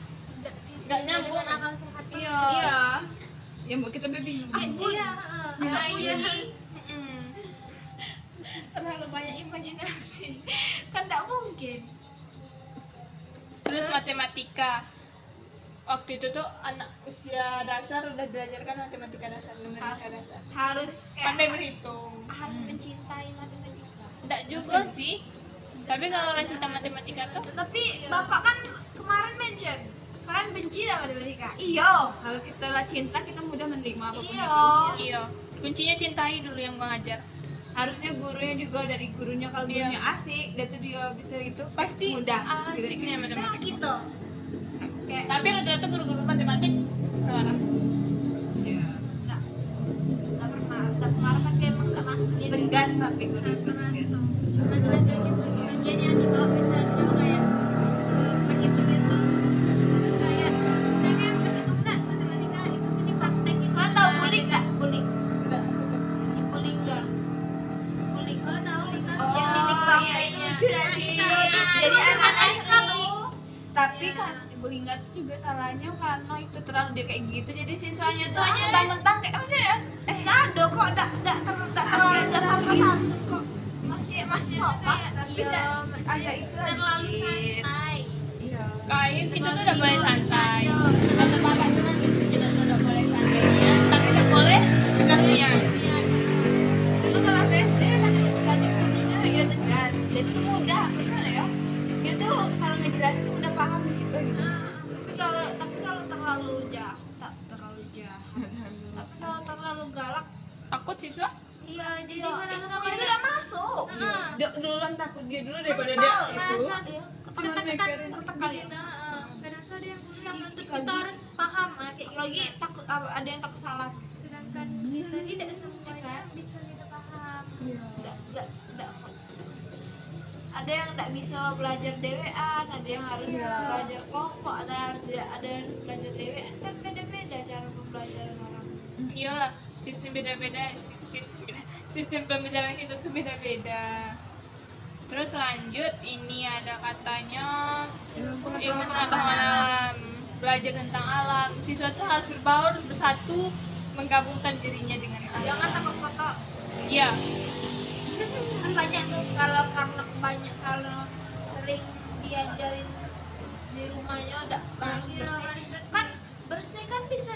Nggak nyambung. dengan akal sehat. Iya. Iya. Ya mbak kita bingung. Iya, Bisa Nah, punya ini. terlalu banyak imajinasi. Kan enggak mungkin. Terus matematika. Waktu itu tuh anak usia dasar udah belajarkan matematika dasar, numerika Harus dasar. harus Pandai kayak berhitung. harus mencintai matematika. Enggak juga sih. Tapi kalau orang cinta matematika tuh Tapi Bapak kan kemarin mention kalian benci dengan matematika. Iya. Kalau kita lah cinta, kita mudah menerima apapun Iya. itu. iya. Kuncinya cintai dulu yang gua ngajar. Harusnya gurunya juga, dari gurunya, kalau Iya. gurunya asik, dia tuh dia bisa itu Pasti mudah. asiknya Nah matematika. gitu. Kayak Tapi rata-rata guru-guru matematik kelarang. Iya. enggak bermarah tapi emang enggak masuknya. Tegas tapi guru itu tegas. Bagiannya dibawa ke sana kayak berhitung itu kayak misalnya berhitung nggak matematika itu tuh dipraktekin. Kalian tahu bullying enggak? Bullying. Enggak, aku tuh. Bullying enggak? Bullying. Oh tahu kan? Yang di TikTok iya, itu iya. lucu dah sih. Jadi Jadi anak anak SD. tuh. Tapi Iya. kan ibu Lingga tuh juga salahnya karena itu terlalu dia kayak gitu, jadi siswanya tuh Siswanya mentang-mentang kayak maksudnya ya Enggak ada kok, enggak terlalu udah sampai santun kok. Masih sopan tapi enggak ada itu terlalu dikit. santai. Iya. Kayak kita tuh udah boleh santai. Kata bapak itu kan gitu, kita tuh udah boleh santainya, tapi nggak boleh tegasnya. Dulu kalau aku SD kan gurunya ya tegas, jadi tuh mudah, betul ya. Dia tuh kalau ngejelasin udah paham gitu. tapi kalau terlalu jahat, tak terlalu jahat. Tapi kalau terlalu galak, Takut siswa? Iya, jadi iya, mana ilmunya sama tidak masuk. Dia duluan takut dia dulu daripada dia Mental, itu. Iya, ketekan ketekan gitu. Kadang ada yang guru yang nuntut Kayak kita gitu. harus paham kayak gitu. apalagi takut ada yang takut salah. Sedangkan kita tidak semuanya bisa kita paham. Enggak. Ada yang enggak bisa belajar dewean, ada yang harus Iya. belajar kelompok, ada yang harus belajar dewean, kan beda-beda cara pembelajaran orang. Iyalah, sistem beda-beda, sistem pembelajaran kita tuh beda-beda. Terus lanjut, ini ada katanya ilmu pengetahuan alam, belajar tentang alam. Siswa tuh harus berbaur, bersatu, menggabungkan dirinya dengan alam. Jangan takut kotor. Iya, Kan banyak tuh kalau sering diajarin di rumahnya udah harus bersih. Kan bersih kan bisa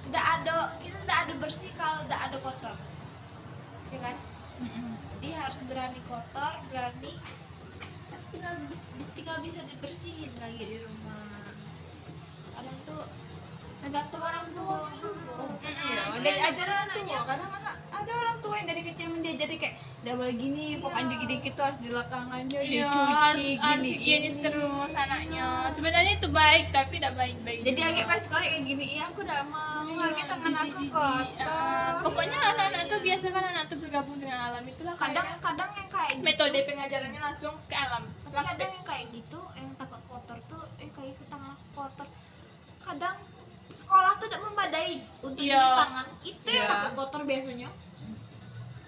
kita tidak ada bersih kalau tidak ada kotor. Ya kan? Jadi harus berani kotor, berani tinggal bisa dibersihin lagi di rumah. Kadang tuh tergantung orang tua juga. Iya, dari ajaran orang tua. Kadang ada orang tua yang dari kecil mendiajari kayak udah boleh gini, pokoknya dikit-dikit tuh harus dilakangannya, iya dicuci harus gini. higienis terus anaknya. Sebenarnya itu baik, tapi tidak baik-baik. Jadi juga. agak pas sekolah kayak gini, iya aku udah mau, lagi tangan aku kotor. Pokoknya anak-anak tuh biasa kan anak tuh bergabung dengan alam, itulah Kadang yang kayak gitu. metode pengajarannya langsung ke alam. Tapi ada yang kayak gitu, yang takut kotor tuh, kayak gitu tangan aku kotor. Kadang sekolah tuh tidak memadai untuk Iya. cuci tangan. Itu yang Iya. takut kotor biasanya.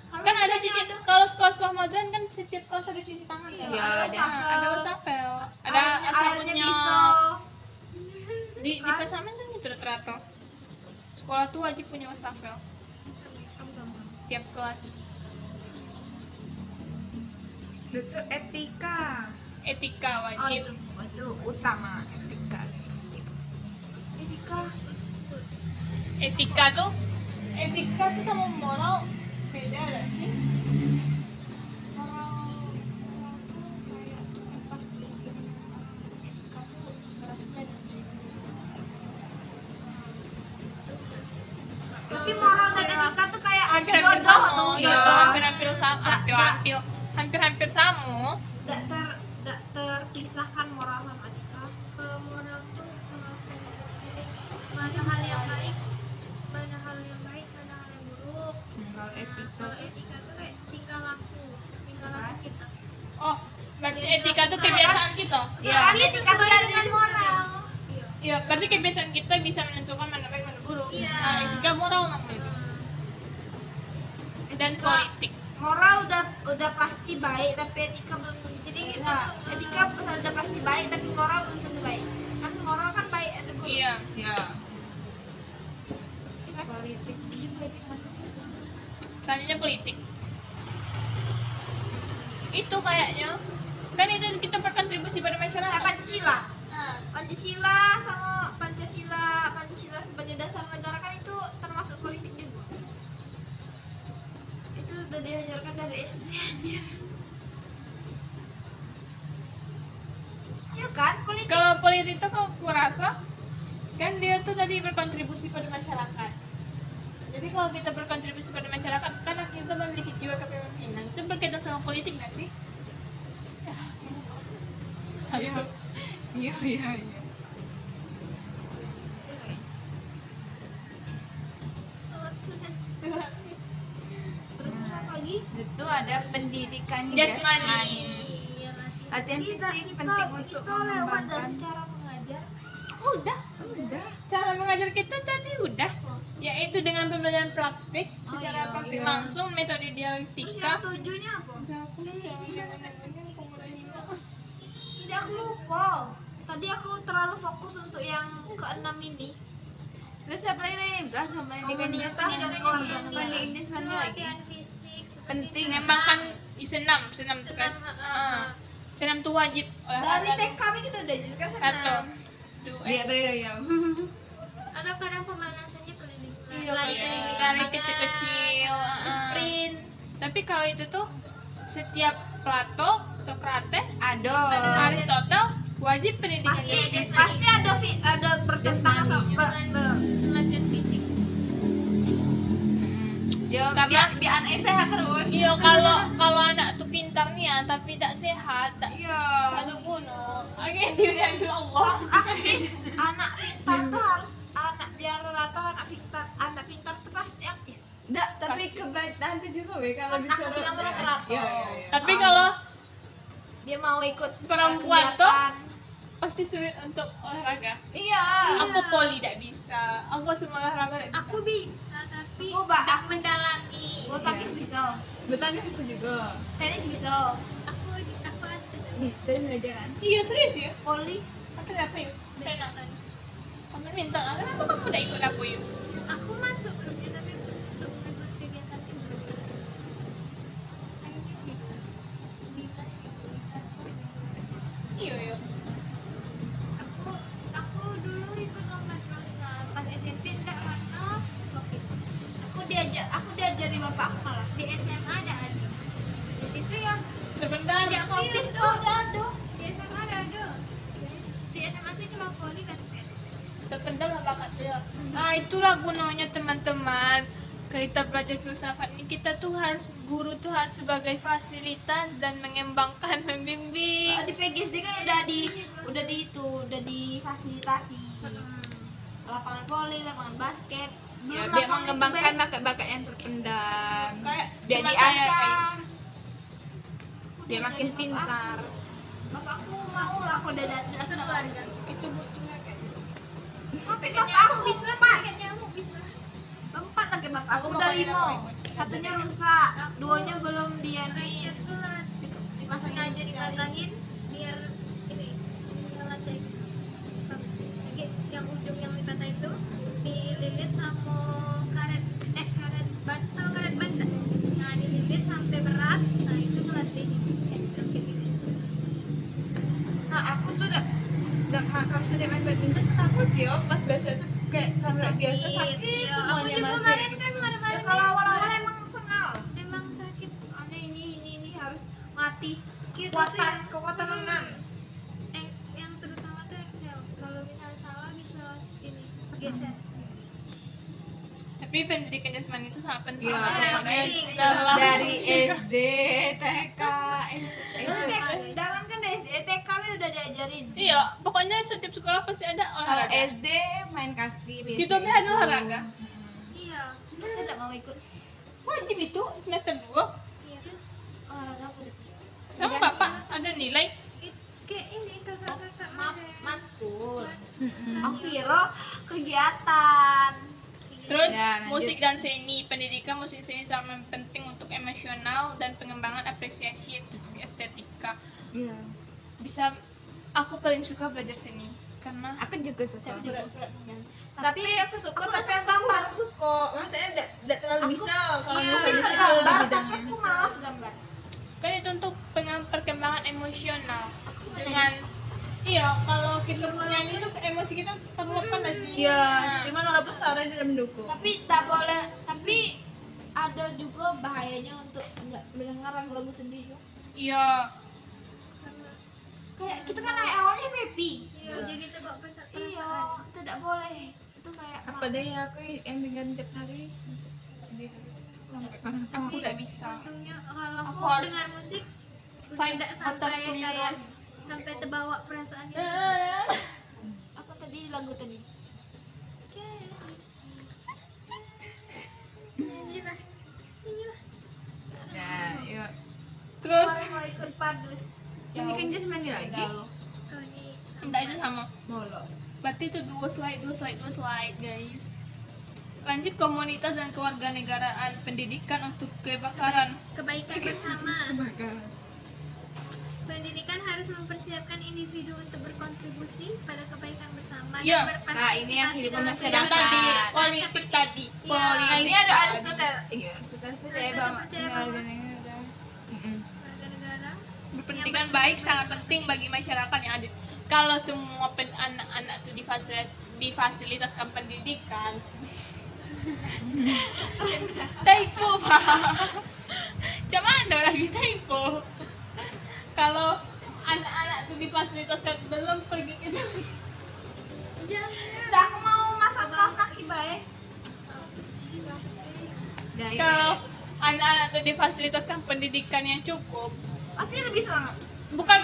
Kalau Kan ada misalnya cuci, kalau sekolah-sekolah modern kan setiap kelas ada cuci tangan Iya, ya. ada wastafel. Ada wastafel, ada airnya sabunnya. bisa. Di Kan? persamaan kan itu rata-rata. Sekolah tuh wajib punya wastafel tiap kelas. Itu etika. Etika Oh, wajib. itu wajib. Itu utama etika. Etika. Etika tuh sama moral beda gak sih? Orang tuh kayak kita pas belajar etika tuh berasal dari diri sendiri. Tapi moral dan etika tuh kayak Hampir-hampir jodoh sama, tuh, ya, jodoh. hampir-hampir sama, hampir-hampir sama. Tidak terpisahkan moral sama etika. Kalau berarti etika tuh kebiasaan kita. Iya. Soalnya etika tuh dari dengan diri moral. Iya, berarti kebiasaan kita bisa menentukan mana baik mana buruk. Iya. Nah, etika moral namanya itu. Dan politik. Moral udah pasti baik tapi etika belum tentu. Jadi kita Nah, tuh, etika udah pasti baik tapi moral belum tentu baik. Kan moral kan baik ada buruk. Iya. Iya. Politik. Selanjutnya politik. Itu kayaknya kan itu kita berkontribusi pada Nah, masyarakat. Pancasila. Nah, Pancasila sama Pancasila sebagai dasar negara kan itu termasuk politik juga. Itu udah diajarkan dari SD anjir. Iya kan, politik. kalau politik itu kalau aku rasa kan dia tuh tadi berkontribusi pada masyarakat. Jadi kalau kita berkontribusi pada masyarakat kan kita memiliki jiwa kepemimpinan. Itu berkaitan sama politik nggak sih? Iya. Iya, iya, iya. Terus apa lagi? Itu ada pendidikan Jasmani. iya latihan. Latihan fisik penting untuk kita lewat mengembangkan. dari cara mengajar. Udah. Udah. Cara mengajar kita tadi udah, yaitu dengan pembelajaran praktik Oh, secara iya, praktik iya. langsung, metode Terus dialektika. yang tujuhnya apa? Tidak. Tidak, aku lupa. Tadi aku terlalu fokus untuk yang keenam ini. Terus apa lagi? Bahas apa lagi? Komunitas Pendidikan dan Jasmani. keorganisasi. Pendidikan Itu mana lagi? latihan fisik seperti Penting. Mengembangkan senam tuh guys. Senam tuh wajib Dari olahraga. TK kita udah jelaskan Satu, senam. dua, Iya, benar ya. atau kadang pemanasannya keliling Iya, lari iya. keliling Dari lapangan. kecil-kecil. Sprint. Tapi kalau itu tuh setiap Plato, Socrates, Aduh. Aristoteles wajib pendidikan Pasti ada bertentangan sama latihan fisik. Ya, Karena- biar anak sehat terus. Iya, kalau anak tuh pintar nih ya, tapi tidak sehat, tak Iya. ada guna. Oke, dia diambil Allah. harus aktif. Anak pintar tuh harus biar rata anak pintar tuh pasti aktif. Enggak, tapi kebaikan itu juga weh kalau Kan aku disuruh. bilang rata-rata. Iya, iya, iya. Tapi Soalnya- kalau Dia mau ikut Perempuan kegiatan. pasti sulit untuk olahraga. Iya. Aku poli tidak bisa. Aku semua olahraga tidak bisa. Aku bisa tapi Aku, Mbak, tidak aku- mendalami. Gue tangkis bisa, Betulnya bisa juga. tenis bisa, Aku ada Bisa aja kan. Iya, serius ya. voli. Aku apa yuk? Rena. Kamu minta, kenapa kamu udah ikut aku yuk? Aku masuk grupnya tapi untuk mengikut kegiatan itu. Akhirnya bisa. Iya, iya. Aku dulu ikut lomba terus nah pas SMP enggak karena covid. Aku diajari bapak aku malah. Di SMA ada. Jadi itu yang Sebentar. sejak covid Serius, tuh ada. di SMA ada. Di SMA tuh cuma voli basket. Terpendam lah bakatnya. Nah, itulah gunanya teman-teman. Kita belajar filsafat ini, kita tuh guru tuh harus sebagai fasilitas dan mengembangkan, membimbing. Di PGSD kan udah difasilitasi. Lapangan voli, lapangan basket. Ya, Belum biar lapangan mengembangkan itu, Beb. bakat-bakat yang terpendam. Kayak Biar teman saya, diasah. guys. Aku Biar makin diajarin pintar. Bapakku mau aku udah datang. Seruan kan? Itu butuhnya kayak Tapi Pakai bapak aku nyamuk bisa, empat. pakai nyamuk bisa. Empat lagi bapak aku Aku udah bapaknya 5. ikut. Satunya rusak, duanya belum dianuin. Ranger tuh lah sengaja dipatahin biar ini ngelatih lagi yang ujung yang dipatah itu dililit sama karet ban tahu karet ban tak? Nah dililit sampai berat nah itu ngelatih kayak gini. Nah, aku tuh udah kalau sudah main badminton takut ya pas biasa tuh kayak karena biasa sakit Iya, aku semuanya juga masih. kemarin kan Ya kemarin kalau awal-awal emang sengal. emang sakit. Soalnya ini harus melatih Kita tuh kekuatan ya, lengan. yang terutama tuh Excel kalau misalnya salah bisa ini geser. Tapi pendidikan jasmani itu sangat penting. Iya, ya, pokoknya guys. Dalam dari SD, TK, Dulu dalam kan dari TK udah diajarin. Iya, pokoknya setiap sekolah pasti ada Kalau olahraga. SD main kasti biasa. Gitu kan ada olahraga. Iya. Kita tidak mau ikut Wajib itu semester 2. Iya. olahraga apa? Sama bapak ada nilai. Kayak ini kakak-kakak matkul. Mm-mm. Aku kira kegiatan. Terus Ya, lanjut. musik dan seni, pendidikan musik seni sangat penting untuk emosional dan pengembangan apresiasi estetika. Iya. Bisa, aku paling suka belajar seni karena Aku juga suka. berat-berat. Tapi aku suka, aku tapi suka aku gambar. kurang suka. Maksudnya tidak terlalu Aku- bisa kalau iya, mau Aku bisa belajar gambar, di tapi bidangnya. aku malas gambar. Kan itu untuk perkembangan emosional. Aku suka Dengan iya, kalau kita nyanyi itu emosi kita terlupa nggak sih? Iya, Nah, cuman walaupun suara tidak mendukung. tapi tak boleh, tapi ada juga bahayanya untuk mendengar lagu-lagu sendiri. iya. Kayak kita kan awalnya happy. iya jadi itu bawa perasaan. Iya, tidak boleh. Itu kayak Apa deh ya, aku yang dengan tiap hari musik sedih harus sampai kapan? Aku udah bisa. Untungnya kalau Aku aku harus dengar musik find tidak out sampai of kayak lyrics. sampai terbawa perasaan itu. aku tadi lagu tadi. Nyanyilah. Ya, yuk. Terus Mau ikut padus. Ini kan dia mandi lagi. Oh ini minta itu sama. Bolos. Berarti itu dua slide guys. Lanjut, komunitas dan kewarganegaraan, pendidikan untuk kebakaran. kebaikan bersama. Kebakaran. Pendidikan harus mempersiapkan individu untuk berkontribusi pada kebaikan bersama Iya. dan Nah, ini yang berpartisipasi kehidupan dalam masyarakat. Yang tadi kehidupan. politik tadi. Iya. Nah, Politik ini ada tadi. Aristoteles. Iya, Aristoteles percaya bahwa percaya bahwa- warga negara. Berpendidikan baik sangat penting bagi masyarakat yang adil. Kalau semua anak-anak itu difasilitaskan pendidikan, typo pak. Coba ada lagi typo. Kalau anak-anak itu difasilitaskan belum pergi itu. Jangan. Udah aku mau masak kaos kaki baik. Kalau anak-anak itu difasilitaskan pendidikan yang cukup, Pasti lebih semangat. bukan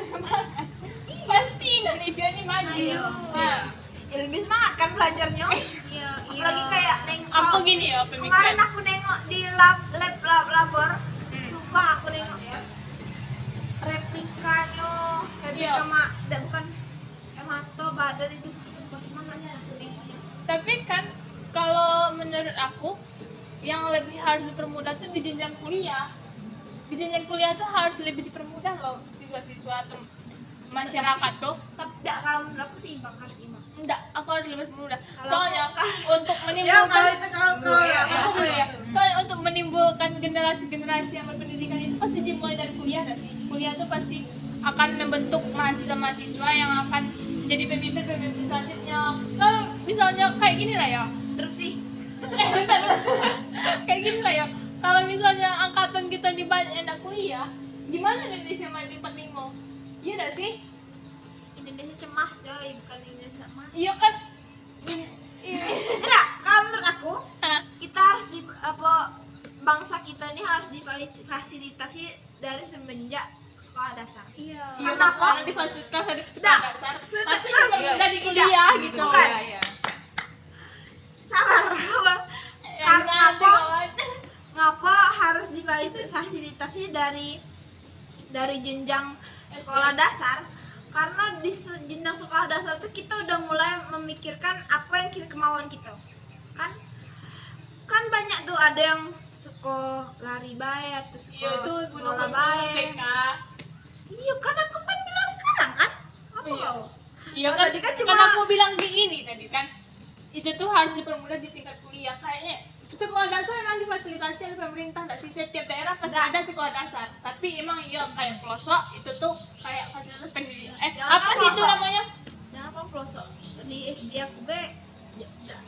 semangat, pasti Indonesia ini maju. Ayo. Nah, Ya lebih semangat kan belajarnya. Iya, iya. Apalagi kayak nengok. aku gini ya Kemarin pemikiran. aku nengok di labor. Sumpah aku nengok ya. Replika Iya. bukan hemato badan itu sumpah semangatnya aku nengoknya. Tapi kan kalau menurut aku yang lebih harus dipermudah tuh di jenjang kuliah. Di jenjang kuliah tuh harus lebih dipermudah loh siswa-siswa atau masyarakat tuh. Tapi enggak, kalau menurut aku seimbang, harus seimbang. Enggak, aku harus lebih dipermudah. Kalau Soalnya untuk Ya menimbulkan kalau itu kalau Iya, aku dulu ya. Soalnya untuk menimbulkan generasi-generasi yang berpendidikan itu pasti dimulai dari kuliah gak sih? Kuliah tuh pasti akan membentuk mahasiswa-mahasiswa yang akan jadi pemimpin-pemimpin selanjutnya. Kalau misalnya kayak gini lah ya. interupsi. Bentar. Kayak gini lah ya. Kalau misalnya angkatan kita di banyak yang nak kuliah, gimana Indonesia maju 45? Iya gak sih? Indonesia cemas coy, bukan Indonesia emas. Iya kan? Iya. Enggak, kalau menurut aku Hah? kita harus bangsa kita ini harus difasilitasi dari semenjak sekolah dasar. Iya. Iya, Kenapa? karena di fasilitas dari Nah, sekolah dasar. sudah- Tapi dipermudah di tidak. kuliah gitu. Bukan. Iya, iya. Sabar. Ya, Karena nanti apa? kawan. Ngapa harus difasilitasi dari jenjang sekolah dasar? Karena di jenjang sekolah dasar tuh kita udah mulai memikirkan apa yang kemauan kita. Kan banyak tuh, ada yang suka lari baik atau suka Iya itu sekolah baik. Iya kan aku kan bilang sekarang kan. Apa Iya. mau? Iya Oh, kan, tadi kan kan cuma- aku bilang gini tadi kan, itu tuh harus dipermudah di tingkat kuliah. Kayaknya sekolah dasar emang difasilitasi oleh pemerintah, nggak sih? Setiap daerah pasti Nggak. ada sekolah dasar. Tapi emang iya kayak pelosok itu tuh kayak fasilitas pendidikan. Jangan Apa sih itu pelosok. namanya? Jangan kalau pelosok di SD aku be. Ya, udah.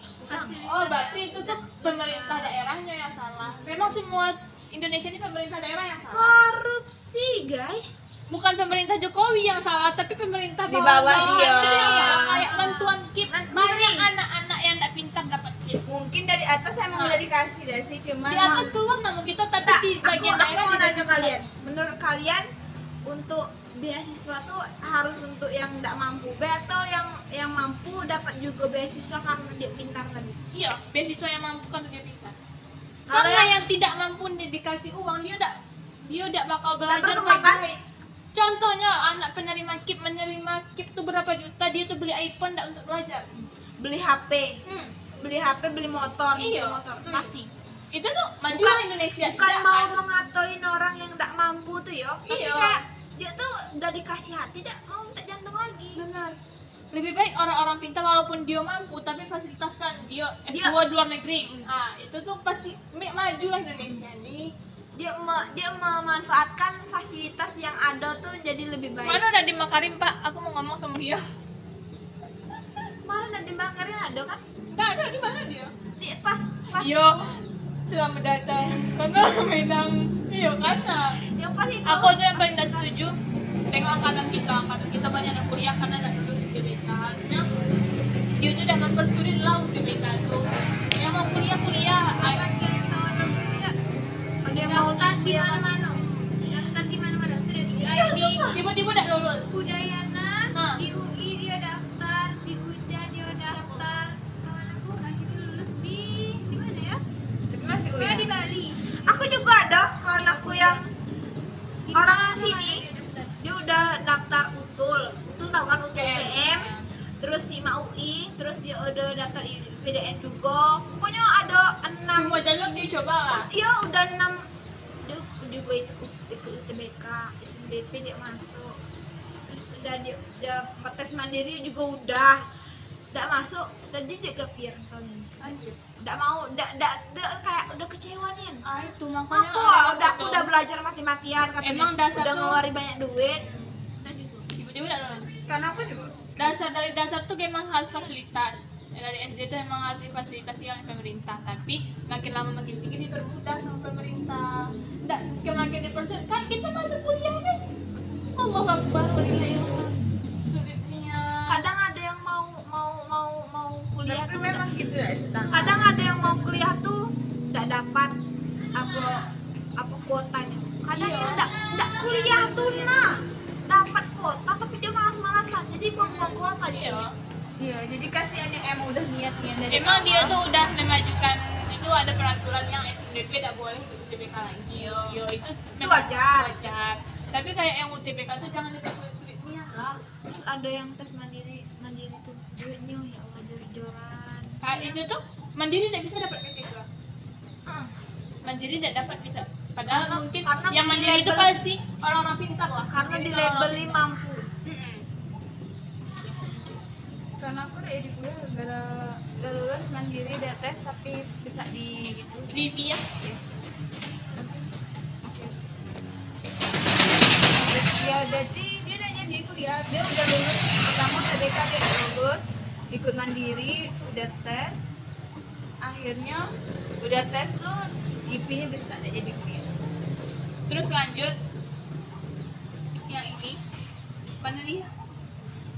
Oh berarti itu tuh pemerintah daerahnya yang salah. Memang semua Indonesia ini pemerintah daerah yang salah. Korupsi guys. Bukan pemerintah Jokowi yang salah, tapi pemerintah Di bawah dia. itu yang salah. Kayak bantuan KIP, Menteri. banyak anak-anak yang tidak pintar dapat KIP. Mungkin dari atas emang udah dikasih dah sih, cuman Di atas keluar nama kita, tapi Nah, di bagian aku daerah mau tidak nanya bisa. kalian, menurut kalian untuk beasiswa tuh harus untuk yang tidak mampu be atau yang mampu dapat juga beasiswa karena dia pintar tadi? Iya, beasiswa yang mampu kan dia pintar. Kalau Karena yang tidak mampu dikasih uang, dia udah bakal belajar berkembang, kan? baik-baik. Contohnya anak penerima KIP tuh berapa juta, dia tuh beli iPhone enggak untuk belajar. Beli HP, Hmm. beli motor, Iya. motor, Hmm. pasti. Itu tuh maju Bukan- Indonesia. Bukan Tidak, mau kan? mengatoin orang yang tidak mampu tuh yo, tapi Iya. kayak dia tuh udah dikasih hati, tidak mau minta jantung lagi. Benar. Lebih baik orang-orang pintar walaupun dia mampu tapi fasilitaskan dia Dia- S2 di luar negeri. Ah, itu tuh pasti maju lah Indonesia nih. Dia memanfaatkan fasilitas yang ada tuh jadi lebih baik. Mana Nadiem Makarim, Pak? Aku mau ngomong sama dia. Kemarin Nadiem Makarim ada kan? Enggak ada, di mana dia? Pas Yo, selamat datang. Karena Minang. Iya, karena yang pas itu. aku aja yang paling gak setuju. Tengok angkatan kita banyak yang kuliah karena gak lulus UTBK. Harusnya dia tuh udah mempersulit lah UTBK tuh. Yang mau kuliah, ada yang mau Daftar di dia mana-mana. Daftar di mana-mana. Serius. tiba-tiba udah lulus. Udayana, Nah. di UI dia daftar, di UJA dia daftar. Kawan aku akhirnya lulus di mana ya? Tapi masih Kayak kuliah. di Bali. Aku juga ada kawan aku yang Di orang mana-mana sini. dia daftar. Dia udah daftar UTUL tahu kan UTM, UTM. terus SIMA UI, terus dia udah daftar PDN juga. Pokoknya ada 6. Semua jalur dia coba lah. Iya udah 6. Dia juga ikut UTBK, SNBP dia masuk. Terus udah dia tes mandiri juga udah masuk. Tadi dia gapir tahun ini. Anjir. Nggak mau, kayak udah kecewa nih. Ah, itu makanya Aku orang aku tuh udah belajar mati-matian katanya. Emang dasar udah tuh- ngeluarin banyak duit. Udah juga. tiba-tiba udah lulus. Karena aku juga. Dari dasar tuh memang harus fasilitas. Dari SD tuh emang harus difasilitasi oleh pemerintah, tapi makin lama makin tinggi dipermudah sama pemerintah. Nggak, makin dipersulit. Kan kita masuk kuliah kan. Allah Akbar, walillahilhamd. Sulitnya. Kadang ada yang mau kuliah Tapi tuh memang gitu ya tantangan. kadang ada yang mau kuliah tuh nggak dapat apa kuotanya. Kadang Iya. yang nggak kuliah tuh dapat kuota tapi dia malas-malasan jadi buang-buang kuota Iya. jadi. Iya, jadi kasihan yang emang udah niatnya dari Emang dia awal. tuh udah memajukan itu ada peraturan yang SNBP tidak boleh ikut UTBK lagi. Yo, itu memang wajar. Tapi kayak yang UTBK tuh jangan dipersulit-sulitnya lah. Terus ada yang tes mandiri tuh duitnya ya Allah jor-joran. Kayak itu tuh mandiri tidak bisa dapat beasiswa. Hmm. Mandiri tidak dapat bisa. Padahal Karena- mungkin karena yang di mandiri itu label- pasti orang-orang pintar lah. Karena Jadi di kalau- labeli mampu. Mm-mm. Karena aku udah di kuliah gara udah lulus mandiri udah tes tapi bisa di gitu. Review ya. Ya jadi dia udah jadi kuliah, dia udah lulus pertama TBK dia udah lulus, ikut mandiri, udah tes, akhirnya udah tes tuh IP-nya bisa dia jadi kuliah. Terus lanjut yang ini mana dia?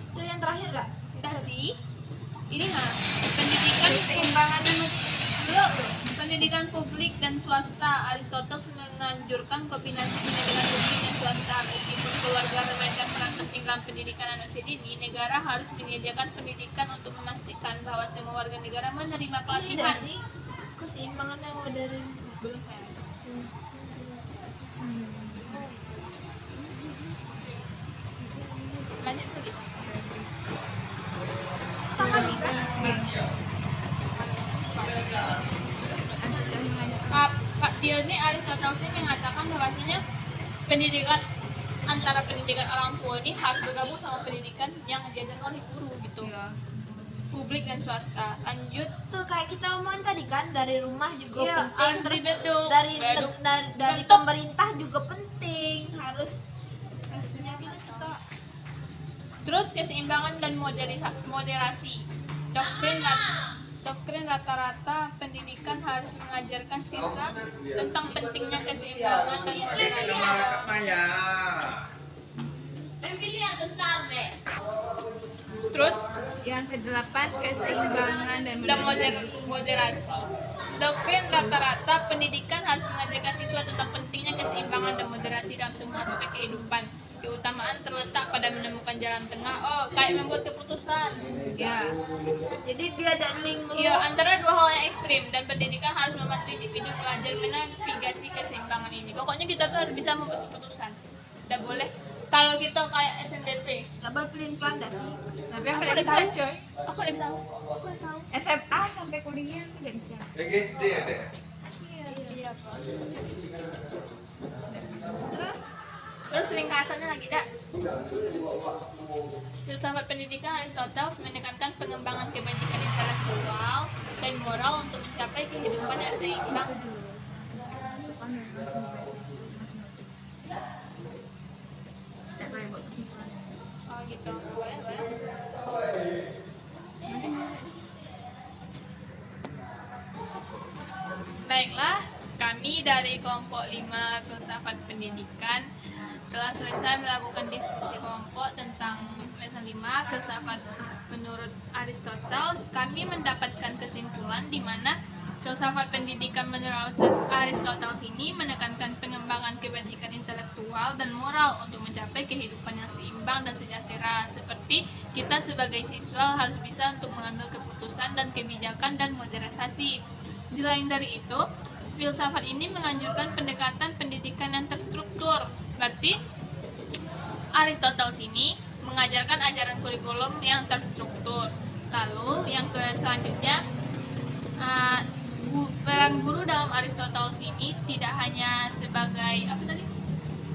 Itu yang terakhir gak? Enggak sih. Ini mah pendidikan Keseimbangan belum. Pendidikan publik dan swasta. Aristoteles menganjurkan kombinasi pendidikan publik dan swasta. Meskipun keluarga memainkan peran penting dalam pendidikan anak usia dini, negara harus menyediakan pendidikan untuk memastikan bahwa semua warga negara menerima Tidak pelatihan. sih keseimbangan yang modernisasi. Belum saya. Lanjut lagi. Tangan nih kan? Pak dia ini Aristoteles ini mengatakan bahwasanya pendidikan antara pendidikan orang tua ini harus bergabung sama pendidikan yang diajarkan oleh guru gitu. Publik dan swasta. Lanjut. Tuh kayak kita omongin tadi kan dari rumah juga Iya, penting harus terus dibentuk. dari Bentuk. dari Bentuk. pemerintah juga penting harusnya kita juga Terus keseimbangan dan moderasi. Doktrin rata-rata pendidikan harus mengajarkan siswa tentang pentingnya keseimbangan dan moderasi. Terus yang kedelapan keseimbangan dan dan moderasi. Doktrin rata-rata pendidikan harus mengajarkan siswa tentang pentingnya keseimbangan dan moderasi dalam semua aspek kehidupan. Keutamaan terletak pada menemukan jalan tengah. Oh, kayak membuat keputusan. ya jadi biar ada link lu Iya, antara dua hal yang ekstrim dan pendidikan harus membantu individu belajar menavigasi keseimbangan ini. Pokoknya kita tuh harus bisa membuat keputusan. Tidak boleh. Kalau gitu kayak SNBP. Label pelin-pelan dah sih. Tapi aku Aku udah udah bisa bisa. coy. Aku udah bisa. Aku udah tahu. SMA sampai kuliah aku udah bisa. SD ada. Iya, Pak. Terus Terus ringkasannya lagi dak. Filsafat pendidikan Aristoteles menekankan pengembangan kebajikan intelektual dan moral untuk mencapai kehidupan yang seimbang. Oh gitu, boleh boleh. Baiklah, kami dari kelompok 5 Filsafat Pendidikan telah selesai melakukan diskusi kelompok tentang lesson 5 Filsafat menurut Aristoteles. Kami mendapatkan kesimpulan di mana filsafat pendidikan menurut Aristoteles ini menekankan pengembangan kebajikan intelektual dan moral untuk mencapai kehidupan yang seimbang dan sejahtera. Seperti kita sebagai siswa harus bisa untuk mengambil keputusan dan kebijakan dan modernisasi. Di lain dari itu, filsafat ini menganjurkan pendekatan pendidikan yang terstruktur. Berarti Aristoteles ini mengajarkan ajaran kurikulum yang terstruktur. Lalu yang selanjutnya, peran guru dalam Aristoteles ini tidak hanya sebagai apa tadi?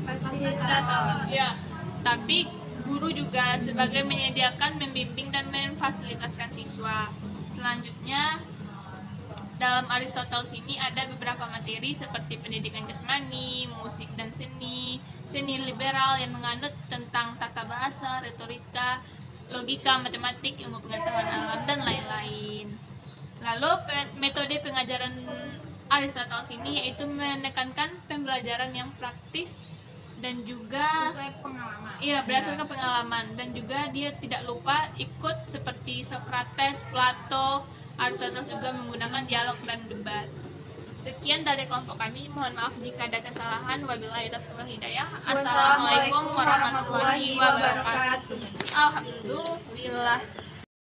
fasilitator. Ya, tapi guru juga sebagai menyediakan, membimbing dan memfasilitaskan siswa. Selanjutnya, dalam Aristoteles ini ada beberapa materi seperti pendidikan jasmani, musik dan seni, seni liberal yang menganut tentang tata bahasa, retorika, logika, matematik, ilmu pengetahuan alam dan lain-lain. Lalu metode pengajaran Aristoteles ini yaitu menekankan pembelajaran yang praktis dan juga Sesuai pengalaman. iya berdasarkan pengalaman, dan juga dia tidak lupa ikut seperti Socrates, Plato. Aristoteles juga menggunakan dialog dan debat. Sekian dari kelompok kami. Mohon maaf jika ada kesalahan. Wabillahi taufiq wal hidayah. Assalamualaikum warahmatullahi wabarakatuh. Alhamdulillah.